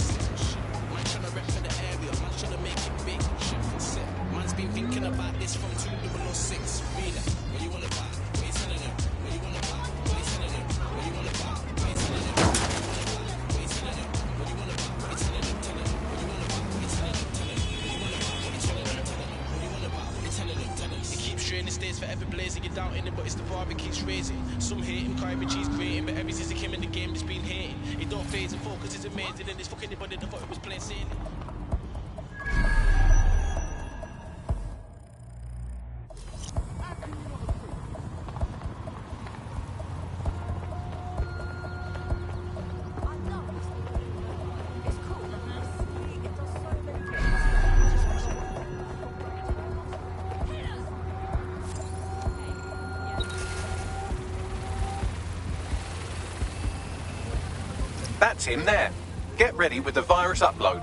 S21: Man tryna rep for the area, man tryna make it big. Shit for set. Man's been thinking about this from 2006. Read it. What you wanna buy? What you telling them? What you wanna buy? What you telling them? What you wanna buy? What you telling them? What you telling them? What you wanna buy? What you telling them? Tell them. What you wanna buy? What you telling them? Tell them. What you wanna buy? What you telling them? Tell them. What you wanna buy? What you telling them? Tell them. It keeps straining, stays forever blazing. You're doubting it, but it's the bar it keeps raising. Some hate him, Kyrie G's creating, but ever since he came in the game, it's been hating. It don't phase and focus, it's amazing, and it's fucking anybody that thought it was plain sailing.
S1: That's him there. Get ready with the virus upload.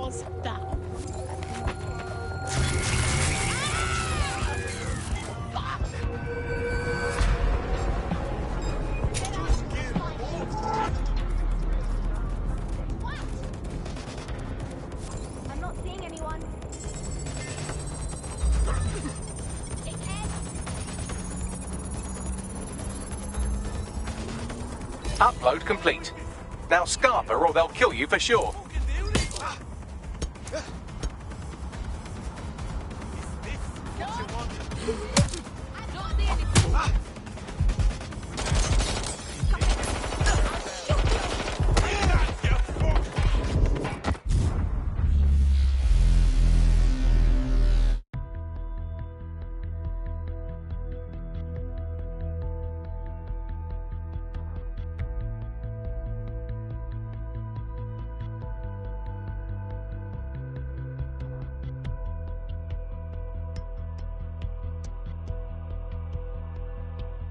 S16: Basta!
S15: I'm not seeing anyone.
S1: Upload complete. Now Scarper or they'll kill you for sure.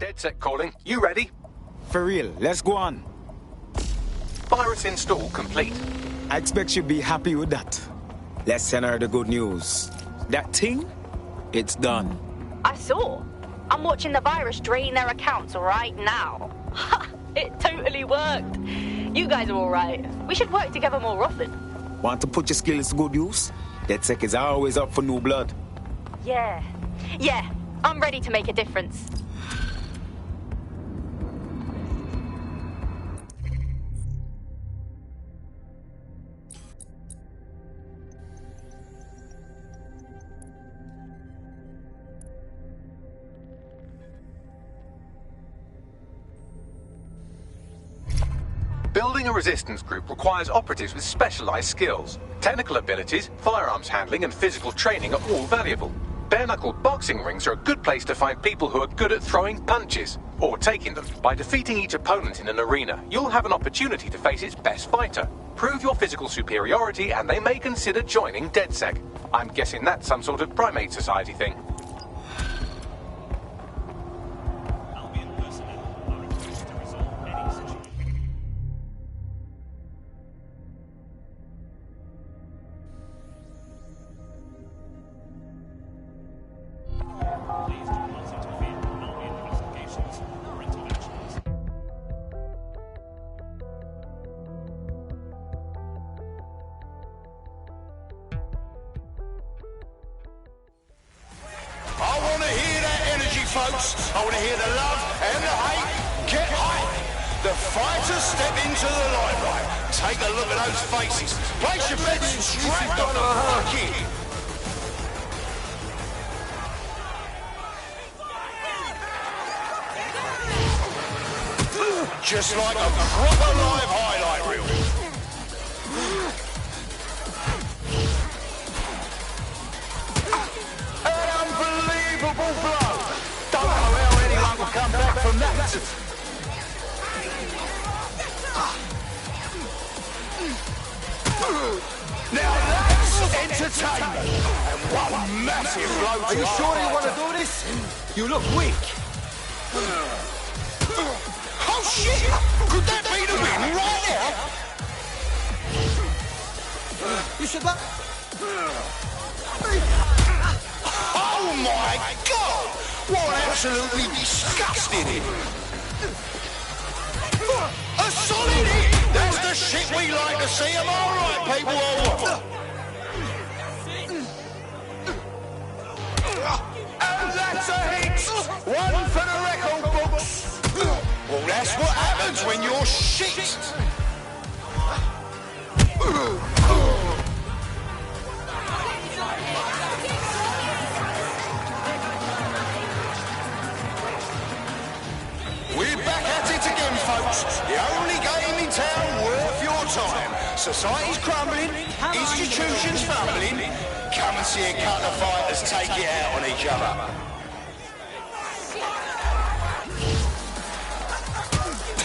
S1: DedSec calling. You ready?
S2: For real, let's go on.
S1: Virus install complete.
S2: I expect you'll be happy with that. Let's send her the good news. That thing, it's done.
S13: I saw. I'm watching the virus drain their accounts right now. Ha! It totally worked. You guys are alright. We should work together more often.
S2: Want to put your skills to good use? DedSec is always up for new blood.
S13: Yeah. Yeah, I'm ready to make a difference.
S1: Building a resistance group requires operatives with specialized skills. Technical abilities, firearms handling, and physical training are all valuable. Bare-knuckle boxing rings are a good place to find people who are good at throwing punches, or taking them. By defeating each opponent in an arena, you'll have an opportunity to face its best fighter. Prove your physical superiority, and they may consider joining DedSec. I'm guessing that's some sort of primate society thing.
S14: Folks, I want to hear the love and the hate. Get hype. The fighters step into the limelight. Take a look at those faces. Place your bets and strap on the fucking. Just like a proper live highlight reel. An unbelievable blow. Don't know how anyone will come back from that. Now that's entertainment. And one massive blow.
S21: Are you sure you want to do this? You look weak.
S14: Oh shit! Could that be the win right now?
S21: You should
S14: Oh my god! What absolutely disgusting! A solid hit! That's the shit we like to see. Am I right, people? Or what? And that's a hit! One for the record books! Well, that's what happens when you're shit! We're back at it again, folks. The only game in town worth your time. Society's crumbling, institutions fumbling. Come and see a couple of fighters take it out on each other.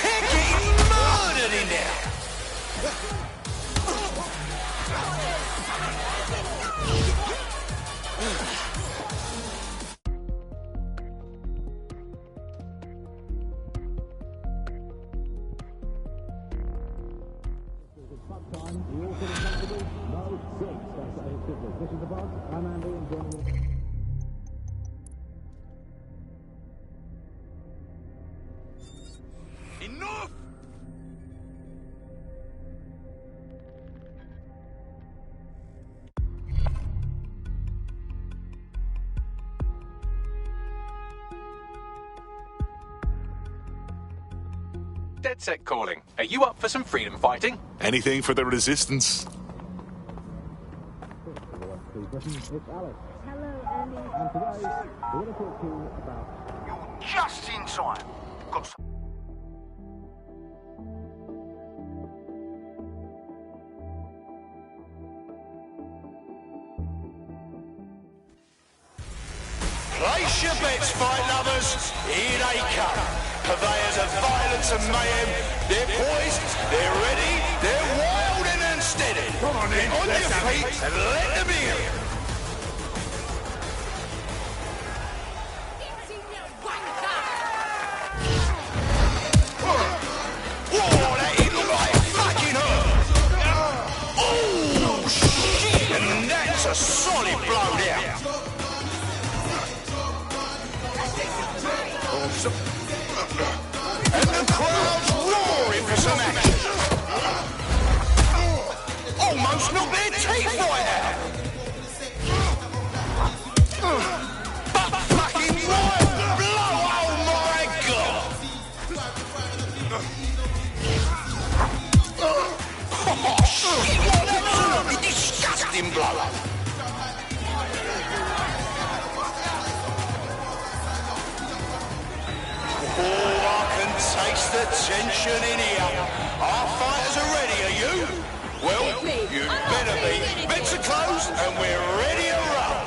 S14: They're getting murdered in there. Enough!
S1: DedSec calling. Are you up for some freedom fighting?
S19: Anything for the resistance.
S14: You're just in time. Got some... Place your bets, fight lovers. Here they come. Purveyors of violence and mayhem. They're poised, they're ready, they're wild and unsteady. Come on, then. On your feet and let them in. Whoa, that hit looked like fucking hurt. Oh, shit. And that's a solid blow there. And the crowd's roaring for some action. Almost knocked their teeth right out. But fucking wild blow, oh my god. Oh shit, what an absolutely disgusting blow. Oh, I can taste the tension in here. Our fighters are ready, are you? Well, you better be. Bets are closed and we're ready to roll.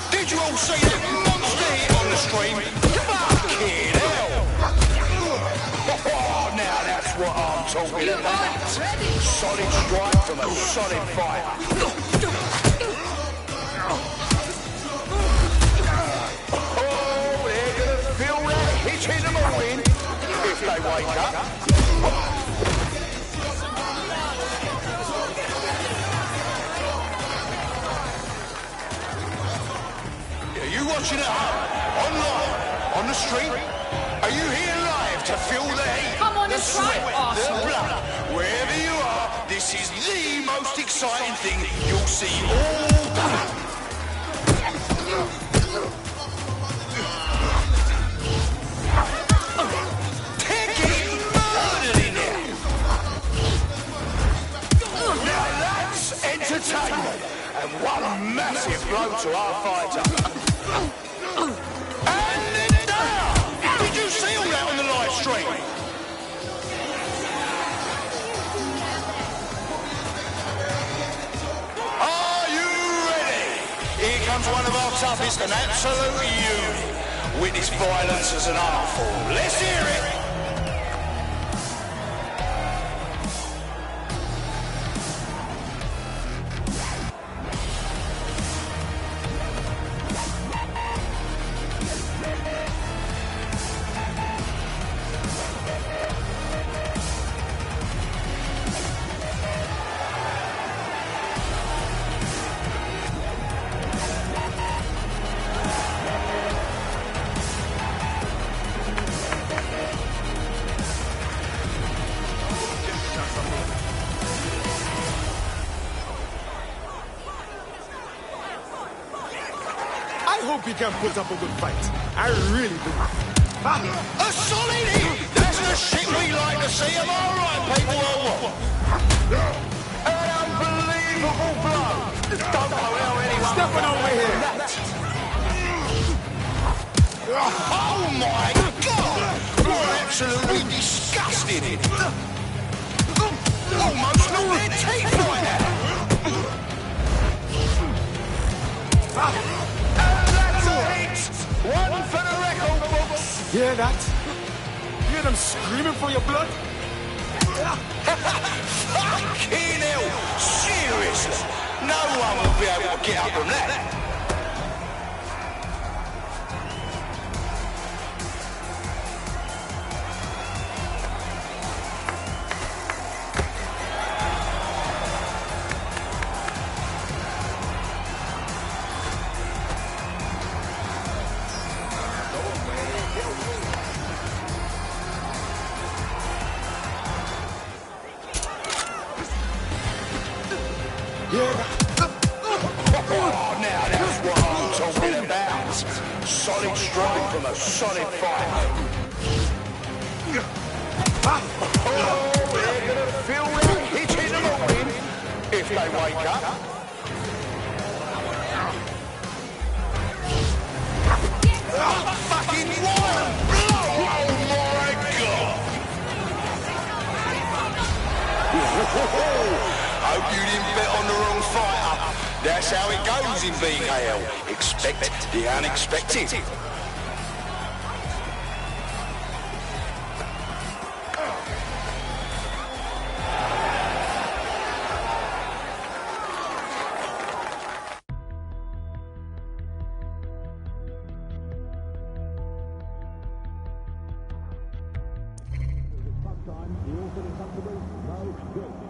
S14: Did you all see that monster hit on the screen? Fucking hell. Oh, now that's what I'm talking about. Solid strike from a solid fighter. In the morning, if they wake up. Are you watching at home, online, on the street? Are you here live to feel the heat,
S5: Come on
S14: the
S5: and
S14: sweat,
S5: try,
S14: the
S5: Arsenal.
S14: blood? Wherever you are, this is the most exciting thing you'll see all day. Entertainment and one massive blow to our fighter. And then down! Did you see all that on the live stream? Are you ready? Here comes one of our toughest and absolute unit. Witness violence as an art form. Let's hear it!
S4: I hope he can put up a good fight. I really do.
S14: A solid hit! That's the shit we like to see. Am I right, people, or what? An unbelievable blow. Don't know how anyone...
S4: Stepping over here.
S14: Oh my god! You're absolutely disgusting. Almost knocked their teeth right out. One for the record books.
S4: Hear that? Hear them screaming for your blood?
S14: Fucking hell! Seriously? No one will be able to get up from that. Oh, now that's what I'm talking about. Solid strike from a solid fight. Oh, they're gonna feel that hit in the morning if they wake up. Oh, fucking wild blow! Oh my god! Hope you didn't bet on the wrong fighter. That's how it goes in BKL. Expect the unexpected.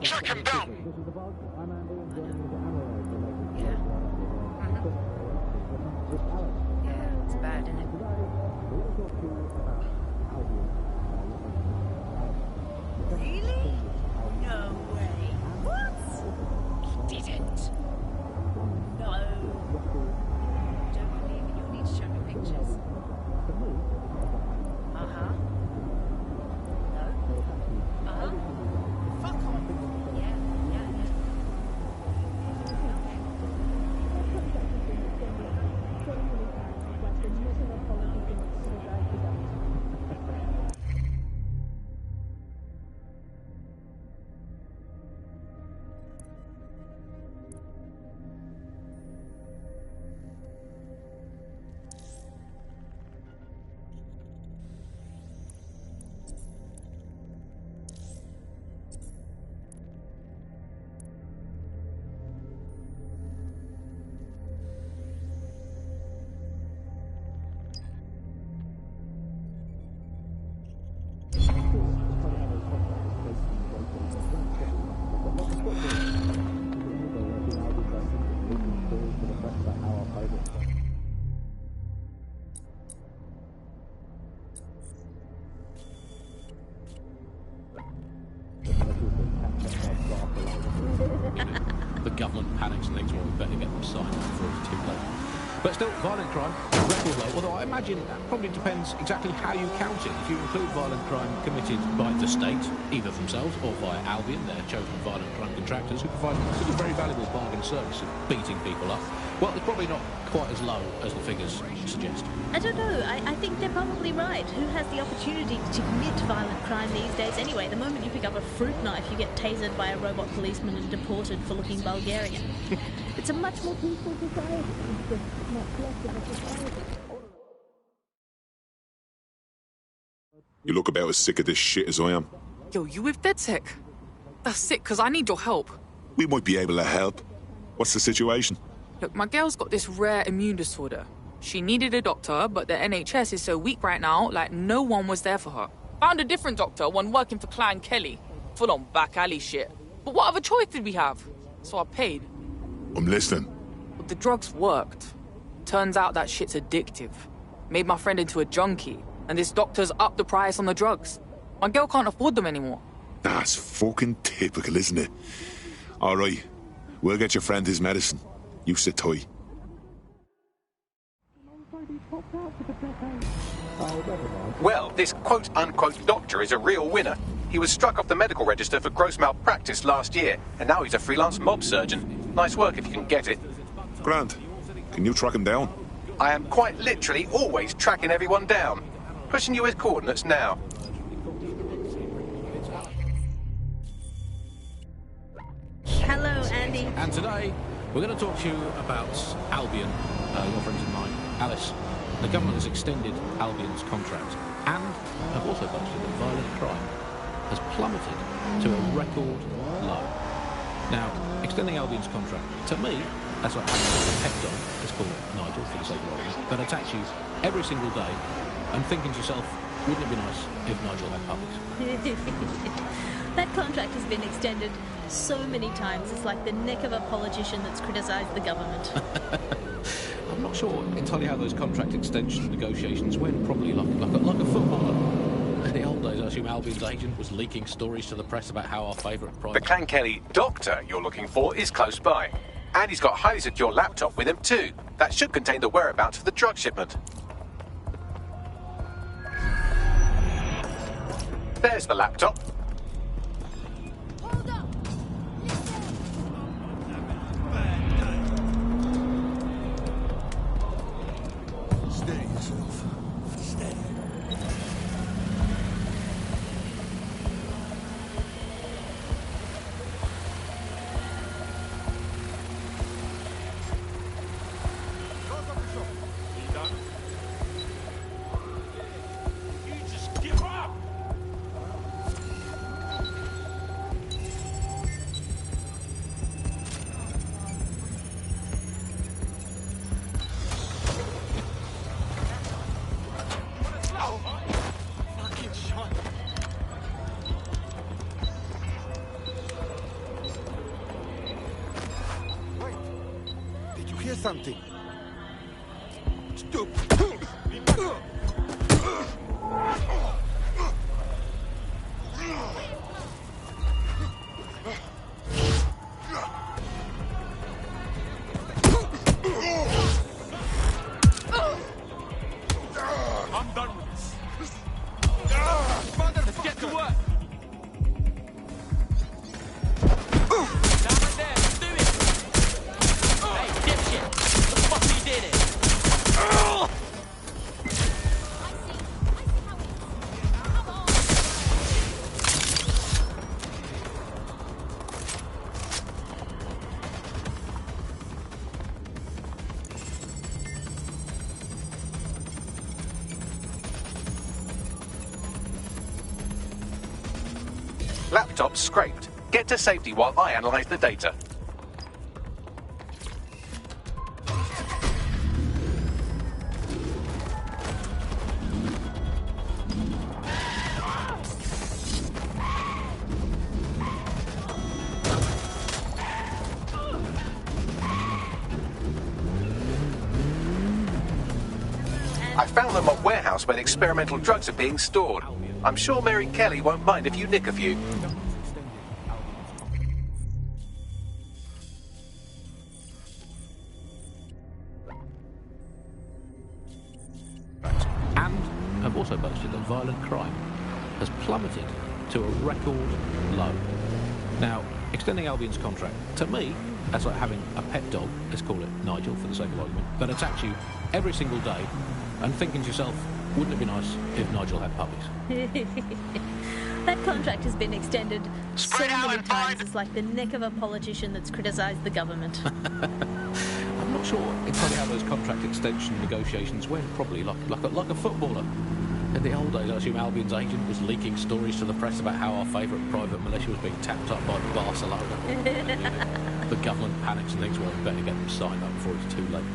S14: Track him down!
S16: Yeah, it's bad, isn't it? Really? No way. What? He didn't. No. Don't believe it. You'll need to show me pictures. Uh-huh. No. Uh-huh. Fuck off. Yeah.
S17: The government panics and thinks, well, we better get them signed up before it's too late. But still, violent crime, record low, although I imagine that probably depends exactly how you count it. If you include violent crime committed by the state, either themselves or via Albion, their chosen violent crime contractors who provide a very valuable bargain service of beating people up, well, it's probably not quite as low as the figures suggest.
S23: I don't know. I think they're probably right. Who has the opportunity to commit violent crime these days anyway? The moment you pick up a fruit knife, you get tasered by a robot policeman and deported for looking Bulgarian. It's a much more peaceful society. It's just much less of a society.
S19: You look about as sick of this shit as I am.
S24: Yo, you with DedSec? That's sick, because I need your help.
S19: We might be able to help. What's the situation?
S24: Look, my girl's got this rare immune disorder. She needed a doctor, but the NHS is so weak right now, like no one was there for her. Found a different doctor, one working for Clan Kelly. Full on back alley shit. But what other choice did we have? So I paid.
S19: I'm listening.
S24: But the drugs worked. Turns out that shit's addictive. Made my friend into a junkie, and this doctor's upped the price on the drugs. My girl can't afford them anymore.
S19: That's fucking typical, isn't it? All right, we'll get your friend his medicine. You sit tight.
S1: Well, this quote-unquote doctor is a real winner. He was struck off the medical register for gross malpractice last year, and now he's a freelance mob surgeon. Nice work if you can get it.
S19: Grant, can you track him down?
S1: I am quite literally always tracking everyone down. Pushing you his coordinates now.
S23: Hello, Andy.
S17: And today, we're going to talk to you about Albion, your friends of mine. Alice, the government has extended Albion's contract and have also boasted that violent crime has plummeted to a record low. Now, extending Albion's contract, to me, that's like having a pet dog, it's called Nigel for the sake of argument, that attacks you every single day and thinking to yourself, wouldn't it be nice if Nigel had puppies?
S23: That contract has been extended so many times, it's like the neck of a politician that's criticised the government.
S17: I'm not sure entirely how those contract extension negotiations went, probably like a footballer. In the old days, I assume Albion's agent was leaking stories to the press about how our favourite
S1: The
S17: private...
S1: Clan Kelly doctor you're looking for is close by. And he's got a highly secure laptop with him too. That should contain the whereabouts of the drug shipment. There's the laptop.
S21: Steady yourself. Steady.
S7: You just give up!
S21: Fucking shot. Wait. Did you hear something? Stupid.
S7: I'm done with this. Let's get to work. Down right there, let's do it. Hey, dipshit. The fuck he did it.
S1: Laptop scraped. Get to safety while I analyze the data. I found them at a warehouse where the experimental drugs are being stored. I'm sure Mary Kelly won't mind if you nick a few.
S17: And have also boasted that violent crime has plummeted to a record low. Now, extending Albion's contract, to me, that's like having a pet dog, let's call it Nigel for the sake of argument, that attacks you every single day and thinking to yourself, wouldn't it be nice if Nigel had puppies?
S23: That contract has been extended so many times, it's like the neck of a politician that's criticised the government.
S17: I'm not sure entirely how those contract extension negotiations went, probably like a footballer. In the old days, I assume Albion's agent was leaking stories to the press about how our favourite private militia was being tapped up by Barcelona. The government panics and thinks, well, we better get them signed up before it's too late.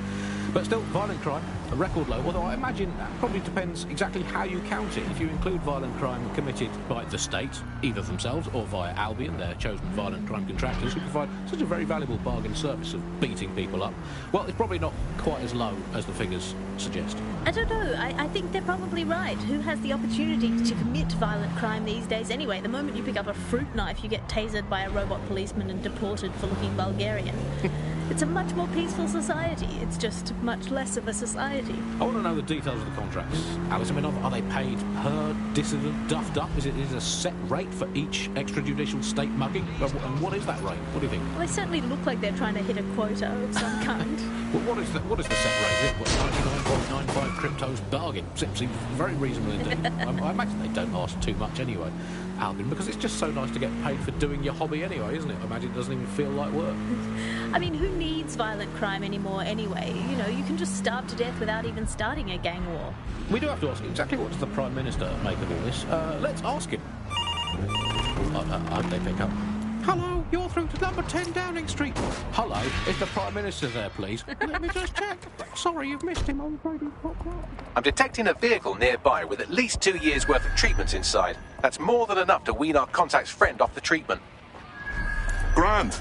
S17: But still, violent crime, a record low, although I imagine that probably depends exactly how you count it. If you include violent crime committed by the state, either themselves or via Albion, their chosen violent crime contractors, who provide such a very valuable bargain service of beating people up, well, it's probably not quite as low as the figures suggest.
S23: I don't know, I think they're probably right. Who has the opportunity to commit violent crime these days anyway? The moment you pick up a fruit knife, you get tasered by a robot policeman and deported for looking Bulgarian. It's a much more peaceful society. It's just much less of a society.
S17: I want to know the details of the contracts. Alice, I mean, are they paid per dissident duffed up? Is it a set rate for each extrajudicial state mugging? And what is that rate? What do you think?
S23: Well, they certainly look like they're trying to hit a quota of some kind.
S17: Well, what is the set rate? Is it 99.95 cryptos bargain? Seems very reasonable indeed. I imagine they don't ask too much anyway, Albion, because it's just so nice to get paid for doing your hobby anyway, isn't it? I imagine it doesn't even feel like work.
S23: I mean, who needs violent crime anymore anyway? You know, you can just starve to death without even starting a gang war.
S17: We do have to ask exactly what does the Prime Minister make of all this. Let's ask him. I hope they pick up. Hello, you're through to number 10 Downing Street. Hello, is the Prime Minister there, please? Let me just check. Sorry, you've missed him. I'm afraid he's not there.
S1: I'm detecting a vehicle nearby with at least 2 years' worth of treatments inside. That's more than enough to wean our contact's friend off the treatment.
S19: Grand.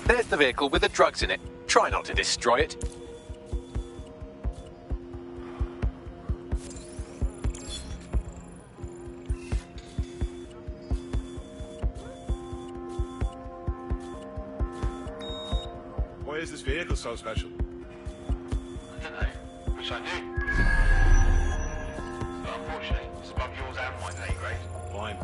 S1: There's the vehicle with the drugs in it. Try not to destroy it.
S19: Why is this vehicle so special?
S7: I don't know. Wish I knew. But unfortunately, it's above yours and mine, eh, Grace?
S19: Fine.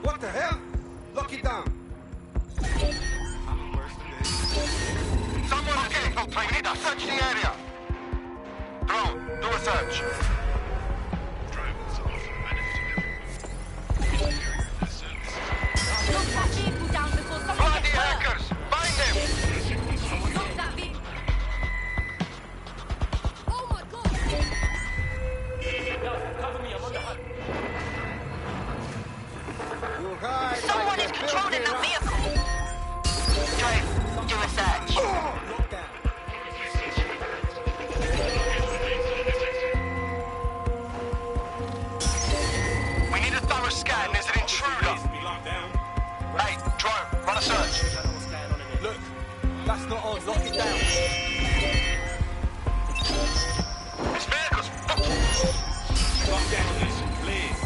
S9: What the hell? Lock it down.
S7: Someone okay, we need to search the area. Drone, do a search.
S16: Lock that vehicle down before someone
S7: Bloody
S16: gets hurt.
S7: hackers! Find them!
S16: Lock that vehicle. Oh my god!
S9: Cover me, I'm on the hunt. You hide
S15: Someone
S9: like
S15: is
S9: a
S15: controlling the
S9: filthy
S15: vehicle. Drone, do a search.
S9: Lock down.
S7: We need a thorough scan. There's an intruder. Hey, drone, run a search.
S9: Look, that's not on. Lock it down.
S7: This vehicle's
S9: Lock down this, please.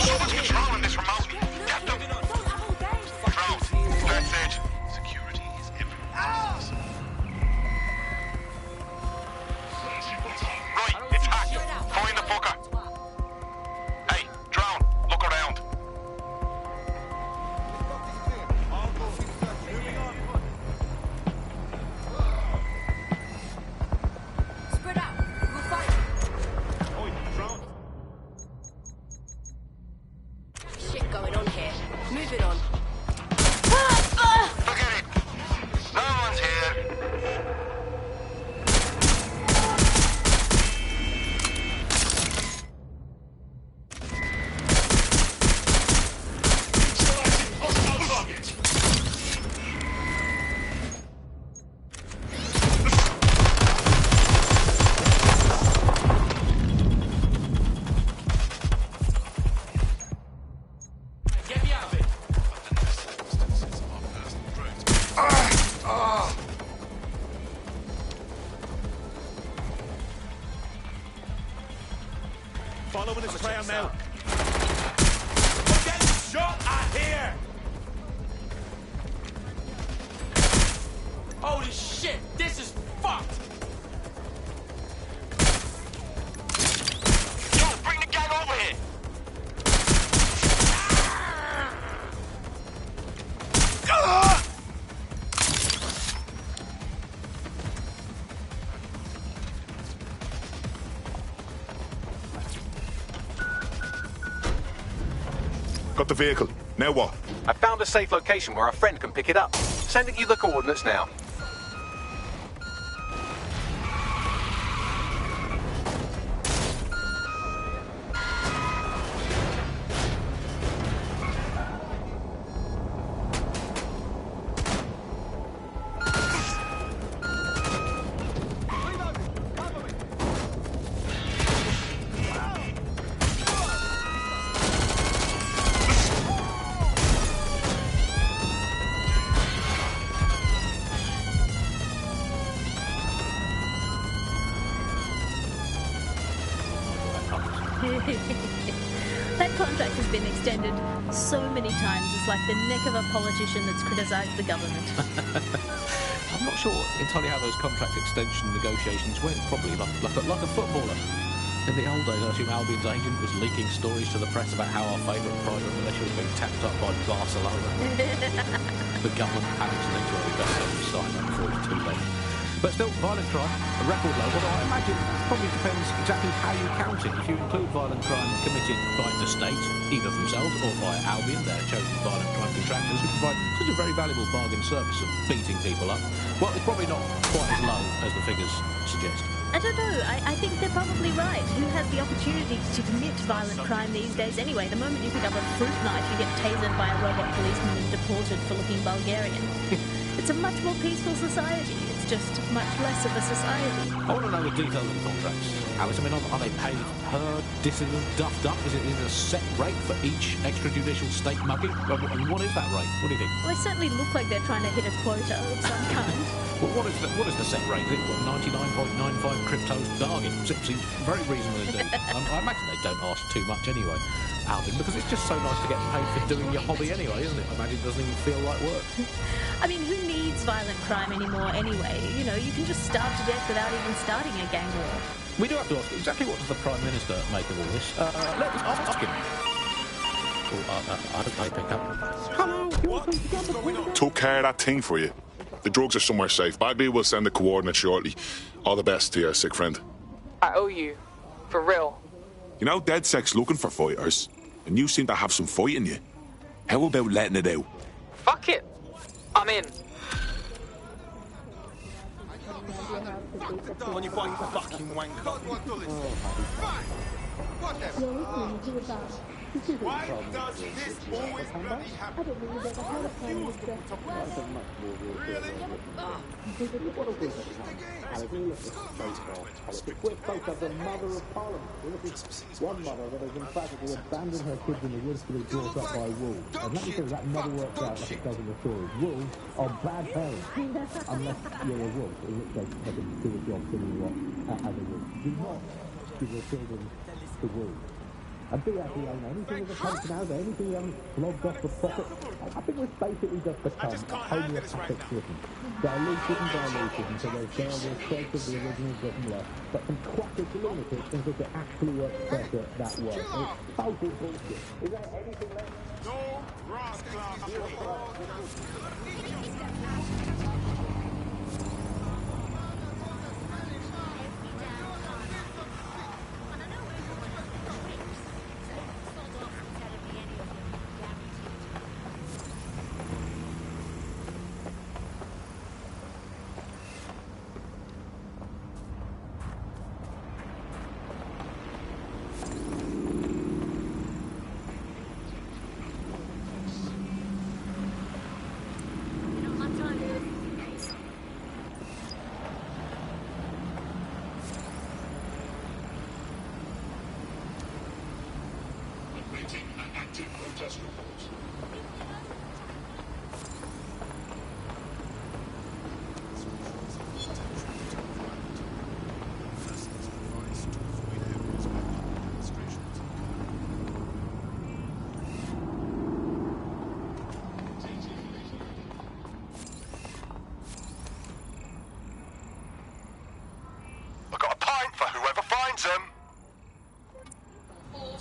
S7: Someone's controlling this remote. Get them. Drone, that's it. Security is everywhere. Right, it's hacked. Find the fucker. Hey, drone, look around.
S16: Spread out. We'll find
S15: Shit going on here. Moving on.
S7: Forget it. No one's here.
S9: Get me out of it.
S19: Following his trail now.
S9: We're getting shot at here. Holy shit, this is fucked.
S7: Yo, bring the gang over here.
S19: Got the vehicle. Now what?
S1: I found a safe location where a friend can pick it up. Sending you the coordinates now.
S23: That contract has been extended so many times, it's like the neck of a politician that's criticised the government.
S17: I'm not sure entirely how those contract extension negotiations went. Probably like a footballer. In the old days, I assume Albion's agent was leaking stories to the press about how our favourite private militiamen was being tapped up by Barcelona. The government panics and thinks, well, we better have to sign up before it's too late. But still, violent crime, a record low, although I imagine probably depends exactly how you count it. If you include violent crime committed by the state, either themselves or via Albion, their chosen violent crime contractors, who provide such a very valuable bargain service of beating people up, well, it's probably not quite as low as the figures suggest.
S23: I don't know. I think they're probably right. Who has the opportunity to commit violent crime these days anyway? The moment you pick up a fruit knife, you get tasered by a robot policeman and deported for looking Bulgarian. It's a much more peaceful society. It's just much less of a society.
S17: I want to know the details of the contracts. Alice, I mean, are they paid per dissident duffed up? Is it a set rate for each extrajudicial state mugging? And what is that rate? What do you think?
S23: Well, they certainly look like they're trying to hit a quota of some kind.
S17: Well, what is the set rate? Is it 99.95 cryptos bargain? Seems very reasonable indeed. I imagine they don't ask too much anyway, Albion, because it's just so nice to get paid for doing your hobby anyway, isn't it? I imagine it doesn't even feel like work.
S23: I mean, who needs violent crime anymore anyway? You know, you can just starve to death without even starting a gang war.
S17: We do have to ask, exactly what does the Prime Minister make of all this? Let's ask him. I don't pick up.
S19: Hello. Took care of that thing for you. The drugs are somewhere safe. Bagley will send the coordinates shortly. All the best to your sick friend.
S24: I owe you. For real.
S19: You know, DedSec's looking for fighters, and you seem to have some fight in you. How about letting it out?
S24: Fuck it. I'm in.
S9: On your bike, fucking wanker. Why does this always bloody happen?
S10: We're supposed to have the mother of Parliament. One mother that has emphatically abandoned her kids in the woods to be brought up by wolves. And let me tell you, that never works out like it does in the stories. Wolves are bad parents, unless you're a wolf, in which case they can do a job similar to what as a wolf. Do not give your children to wolves. And be happy, anything with a pension house, anything you haven't flogged off the pocket. I think we've basically just become a homeopathic system. Diluted until there's the trace of the original Britain left. But some quackers lunatics think that it actually works better that way. It's total bullshit. Is there anything left?
S9: No grass class.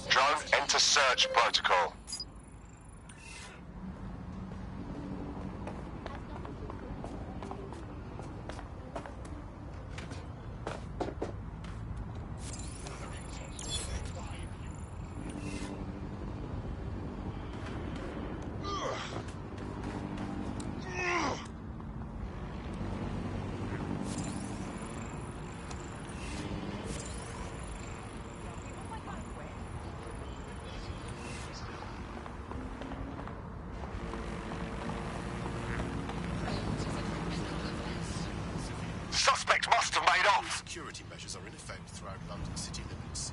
S9: Drone, enter search protocol. Suspect must have made off.
S11: Security measures are in effect throughout London city limits.